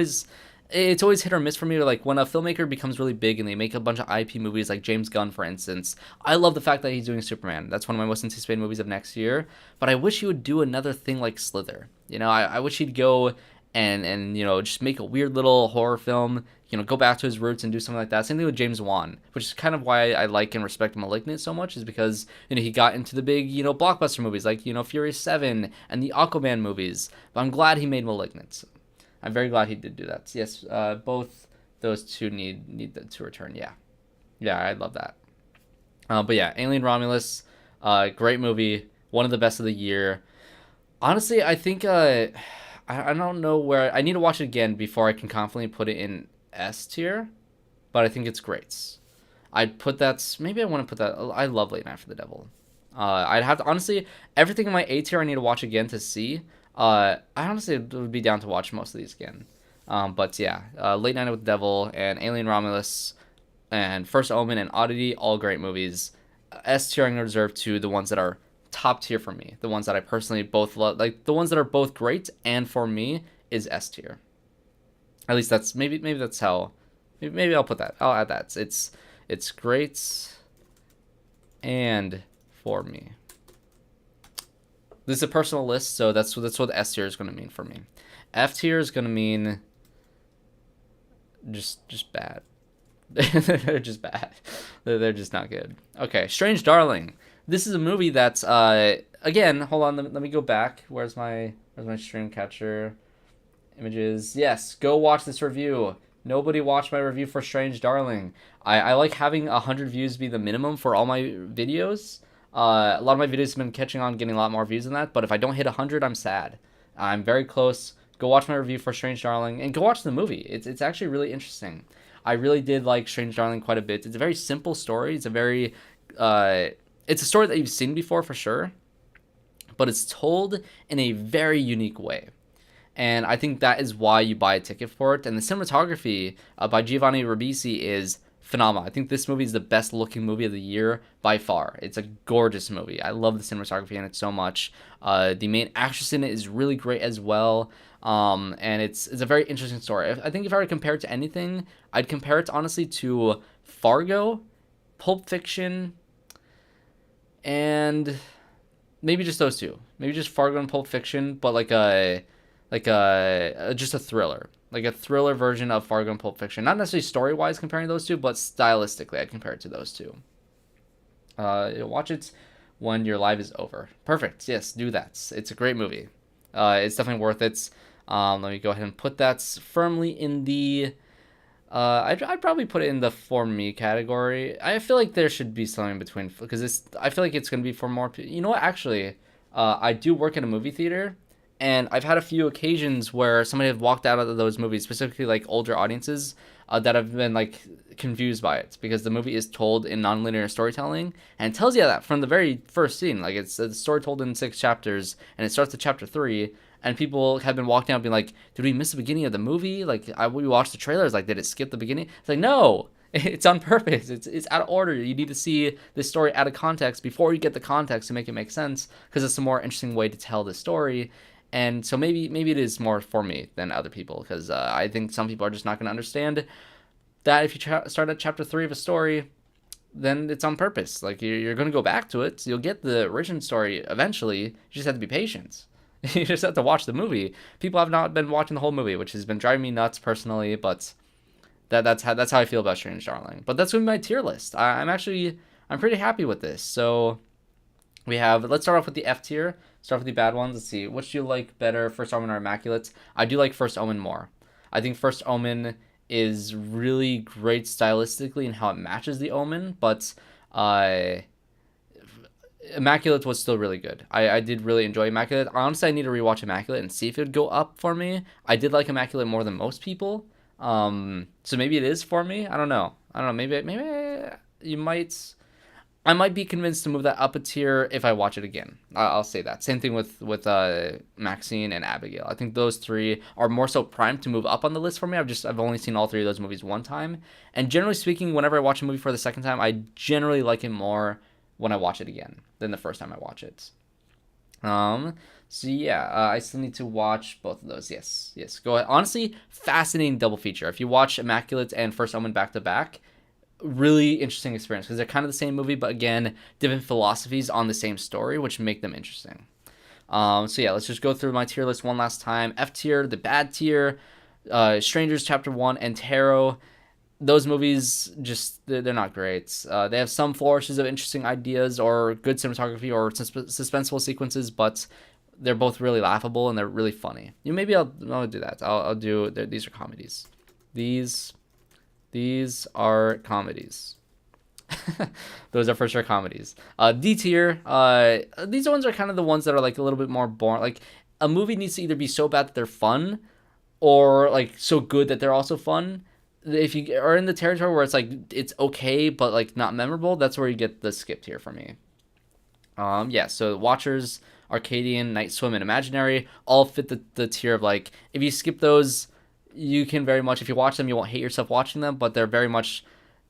It's always hit or miss for me. Like when a filmmaker becomes really big and they make a bunch of IP movies, like James Gunn, for instance. I love the fact that he's doing Superman. That's one of my most anticipated movies of next year. But I wish he would do another thing like Slither. I wish he'd go and just make a weird little horror film, go back to his roots and do something like that. Same thing with James Wan, which is kind of why I like and respect Malignant so much, is because he got into the big blockbuster movies like Furious 7 and the Aquaman movies. But I'm glad he made Malignant. I'm very glad he did do that. Yes, both those two need to return. Yeah, I love that. But yeah, Alien Romulus, great movie, one of the best of the year. Honestly, I think I don't know where I need to watch it again before I can confidently put it in S tier, but I think it's great. I'd put that. Maybe I want to put that. I love Late Night for the Devil. I'd have to honestly, everything in my A tier I need to watch again to see. I honestly would be down to watch most of these again. But yeah, Late Night with the Devil and Alien Romulus and First Omen and Oddity, all great movies. S tier I'm gonna reserve to the ones that are top tier for me. The ones that I personally both love, like the ones that are both great and for me, is S tier. At least that's maybe that's how. Maybe I'll put that. I'll add that. It's great and for me. This is a personal list, so that's what S tier is going to mean for me. F tier is going to mean just bad. They're just bad. They're just not good. Okay, Strange Darling. This is a movie that's again. Hold on, let me go back. Where's my stream catcher? Images. Yes, go watch this review. Nobody watched my review for Strange Darling. I like having 100 views be the minimum for all my videos. A lot of my videos have been catching on, getting a lot more views than that. But if I don't hit 100, I'm sad. I'm very close. Go watch my review for Strange Darling and go watch the movie. It's actually really interesting. I really did like Strange Darling quite a bit. It's a very simple story. It's a story that you've seen before for sure, but it's told in a very unique way. And I think that is why you buy a ticket for it. And the cinematography by Giovanni Ribisi is phenomenal. I think this movie is the best looking movie of the year by far. It's a gorgeous movie. I love the cinematography in it so much. The main actress in it is really great as well. And it's a very interesting story. I think if I were to compare it to anything, I'd compare it honestly to Fargo, Pulp Fiction, and maybe just those two. Maybe just Fargo and Pulp Fiction, but just a thriller. Like a thriller version of Fargo and Pulp Fiction. Not necessarily story-wise comparing those two, but stylistically I'd compare it to those two. Watch it when your life is over. Perfect. Yes, do that. It's a great movie. It's definitely worth it. Let me go ahead and put that firmly in the... I'd probably put it in the for me category. I feel like there should be something in between, because I feel like it's going to be for more people. You know what? Actually, I do work in a movie theater, And I've had a few occasions where somebody have walked out of those movies, specifically like older audiences, that have been like confused by it because the movie is told in nonlinear storytelling and it tells you that from the very first scene. Like it's a story told in 6 chapters and it starts at chapter 3. And people have been walking out being like, did we miss the beginning of the movie? Like, we watched the trailers. Like, did it skip the beginning? It's like, no, it's on purpose. It's out of order. You need to see this story out of context before you get the context to make it make sense because it's a more interesting way to tell the story. And so maybe it is more for me than other people because I think some people are just not going to understand that if you start at chapter 3 of a story, then it's on purpose. Like you're going to go back to it. So you'll get the original story eventually. You just have to be patient. You just have to watch the movie. People have not been watching the whole movie, which has been driving me nuts personally. But that's how I feel about Strange Darling. But that's going to be my tier list. I'm pretty happy with this. So let's start off with the F tier. Start with the bad ones. Let's see. Which do you like better, First Omen or Immaculate? I do like First Omen more. I think First Omen is really great stylistically in how it matches the Omen, but Immaculate was still really good. I did really enjoy Immaculate. Honestly, I need to rewatch Immaculate and see if it would go up for me. I did like Immaculate more than most people. So maybe it is for me. I don't know. Maybe you might. I might be convinced to move that up a tier if I watch it again. I'll say that. Same thing with Maxine and Abigail. I think those three are more so primed to move up on the list for me. I've only seen all three of those movies one time, and generally speaking, whenever I watch a movie for the second time, I generally like it more when I watch it again than the first time I watch it. So yeah, I still need to watch both of those. Yes. Go ahead. Honestly, fascinating double feature. If you watch Immaculate and First Omen back to back, really interesting experience because they're kind of the same movie, but again, different philosophies on the same story, which make them interesting. So yeah, let's just go through my tier list one last time. F tier, the bad tier, Strangers Chapter 1 and Tarot. Those movies just they're not great. They have some flourishes of interesting ideas or good cinematography or suspenseful sequences, but they're both really laughable and they're really funny. Maybe I'll do that. I'll do these are comedies. These are comedies. Those are for sure comedies. D tier. These ones are kind of the ones that are like a little bit more boring. Like a movie needs to either be so bad that they're fun, or like so good that they're also fun. If you are in the territory where it's like it's okay but like not memorable, that's where you get the skip tier for me. Yeah. So Watchers, Arcadian, Night Swim, and Imaginary all fit the tier of like if you skip those, you can very much, if you watch them, you won't hate yourself watching them, but they're very much,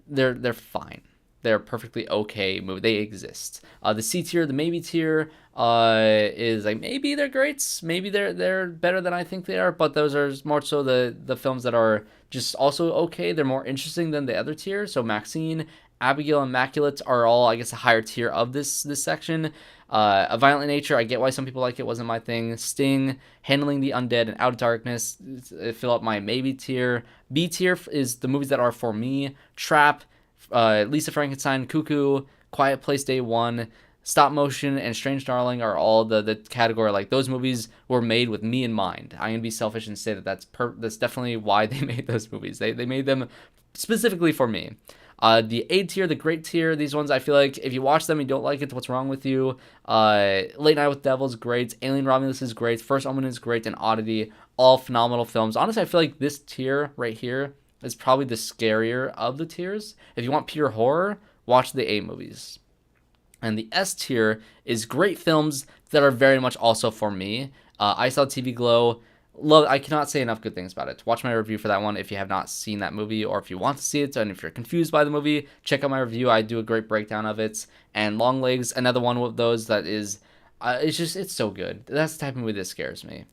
they're fine. They're perfectly okay movie. They exist. The C tier, the maybe tier, is like maybe they're great, maybe they're better than I think they are, but those are more so the films that are just also okay. They're more interesting than the other tier. So Maxine, Abigail, and Immaculate are all, I guess, a higher tier of this section. A Violent Nature, I get why some people like it, wasn't my thing. Sting, Handling the Undead, and Out of Darkness fill up my maybe tier. B tier is the movies that are for me. Trap, Lisa Frankenstein, Cuckoo, Quiet Place Day 1, Stop Motion, and Strange Darling are all the category. Like, those movies were made with me in mind. I'm going to be selfish and say that's definitely why they made those movies. They made them specifically for me. The A tier, the great tier, these ones I feel like if you watch them and you don't like it, what's wrong with you? Late Night with Devil is great. Alien Romulus is great. First Omen is great. And Oddity, all phenomenal films. Honestly, I feel like this tier right here is probably the scarier of the tiers. If you want pure horror, watch the A movies. And the S tier is great films that are very much also for me. I Saw TV Glow. I cannot say enough good things about it. Watch my review for that one if you have not seen that movie, or if you want to see it, and if you're confused by the movie, check out my review. I do a great breakdown of it. And Long Legs, another one of those that is, it's so good. That's the type of movie that scares me.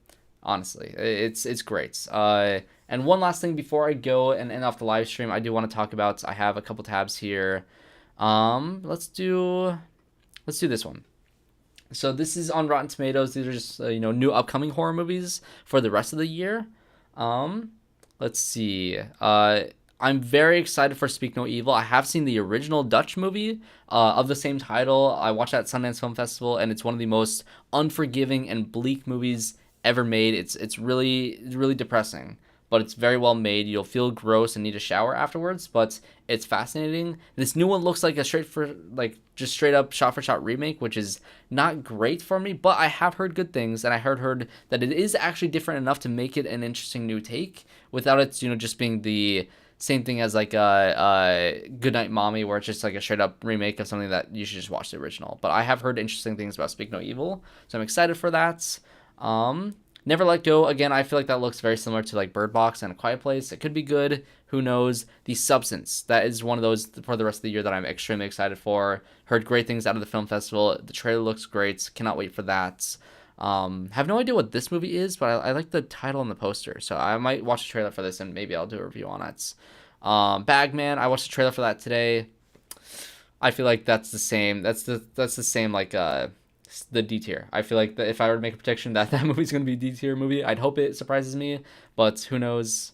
Honestly, it's great. And one last thing before I go and end off the live stream, I do want to talk about. I have a couple tabs here. Let's do this one. So this is on Rotten Tomatoes. These are just new upcoming horror movies for the rest of the year. Let's see. I'm very excited for Speak No Evil. I have seen the original Dutch movie of the same title. I watched that at Sundance Film Festival, and it's one of the most unforgiving and bleak movies ever made. It's really, really depressing. but it's very well made. You'll feel gross and need a shower afterwards, but it's fascinating. This new one looks like a just straight up shot for shot remake, which is not great for me, but I have heard good things, and I heard that it is actually different enough to make it an interesting new take without it, just being the same thing as like Goodnight Mommy, where it's just like a straight up remake of something that you should just watch the original. But I have heard interesting things about Speak No Evil, so I'm excited for that. Never Let Go, again, I feel like that looks very similar to like Bird Box and A Quiet Place. It could be good. Who knows? The Substance, that is one of those for the rest of the year that I'm extremely excited for. Heard great things out of the film festival. The trailer looks great. Cannot wait for that. Have no idea what this movie is, but I like the title and the poster, so I might watch the trailer for this and maybe I'll do a review on it. Bagman, I watched the trailer for that today. I feel like that's the same. That's the same like the D tier. I feel like that if I were to make a prediction that that movie's gonna be a D tier movie, I'd hope it surprises me, but who knows.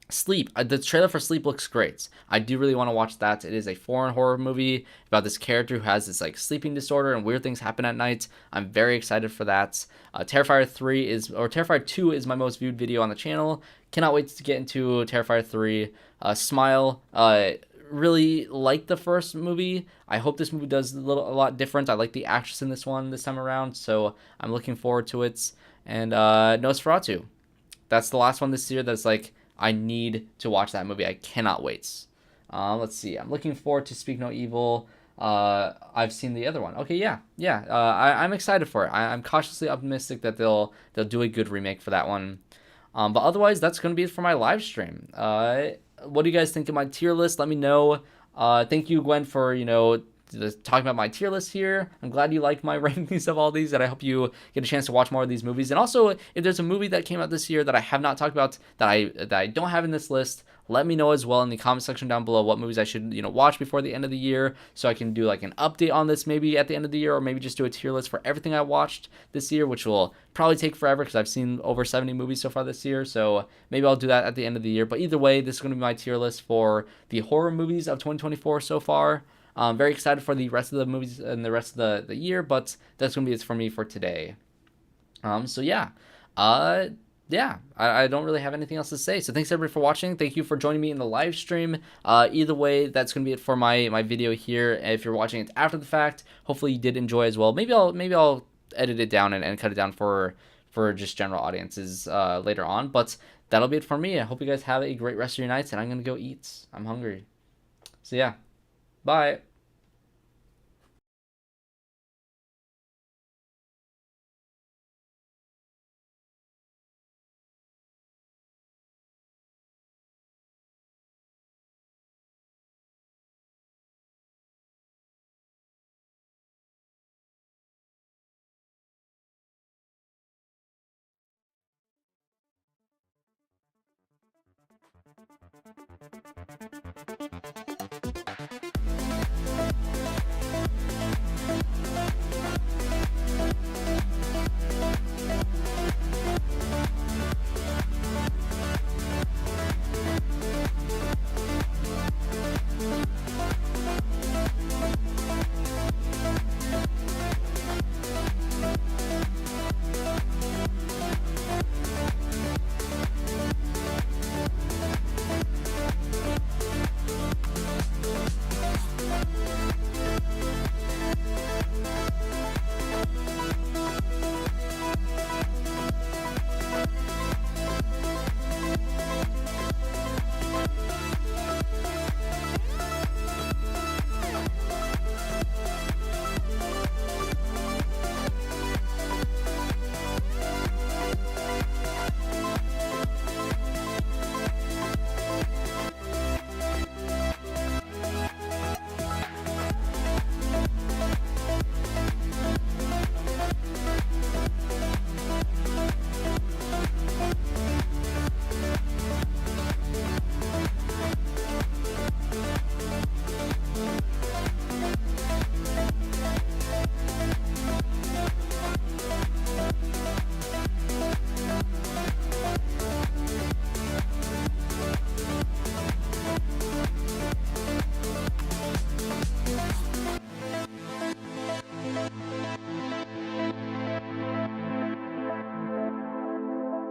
Sleep. The trailer for Sleep looks great. I do really want to watch that. It is a foreign horror movie about this character who has this like sleeping disorder and weird things happen at night. I'm very excited for that. Terrifier 2 is my most viewed video on the channel. Cannot wait to get into Terrifier 3. Smile. Really like the first movie. I hope this movie does a lot different. I like the actress in this one this time around, so I'm looking forward to it. And Nosferatu. That's the last one this year that's like I need to watch that movie. I cannot wait. Let's see. I'm looking forward to Speak No Evil. I've seen the other one. Okay, yeah. I'm excited for it. I'm cautiously optimistic that they'll do a good remake for that one. But otherwise, that's going to be it for my live stream. What do you guys think of my tier list? Let me know. Thank you, Gwen, for talking about my tier list here. I'm glad you like my rankings of all these, and I hope you get a chance to watch more of these movies. And also, if there's a movie that came out this year that I have not talked about that I don't have in this list, let me know as well in the comment section down below what movies I should watch before the end of the year, so I can do like an update on this maybe at the end of the year, or maybe just do a tier list for everything I watched this year, which will probably take forever because I've seen over 70 movies so far this year. So maybe I'll do that at the end of the year. But either way, this is going to be my tier list for the horror movies of 2024 so far. I'm very excited for the rest of the movies and the rest of the year, but that's going to be it for me for today. So yeah. I don't really have anything else to say. So thanks everybody for watching. Thank you for joining me in the live stream. Either way, that's going to be it for my video here. If you're watching it after the fact, hopefully you did enjoy as well. Maybe I'll edit it down and cut it down for just general audiences later on. But that'll be it for me. I hope you guys have a great rest of your nights, and I'm going to go eat. I'm hungry. So yeah. Bye.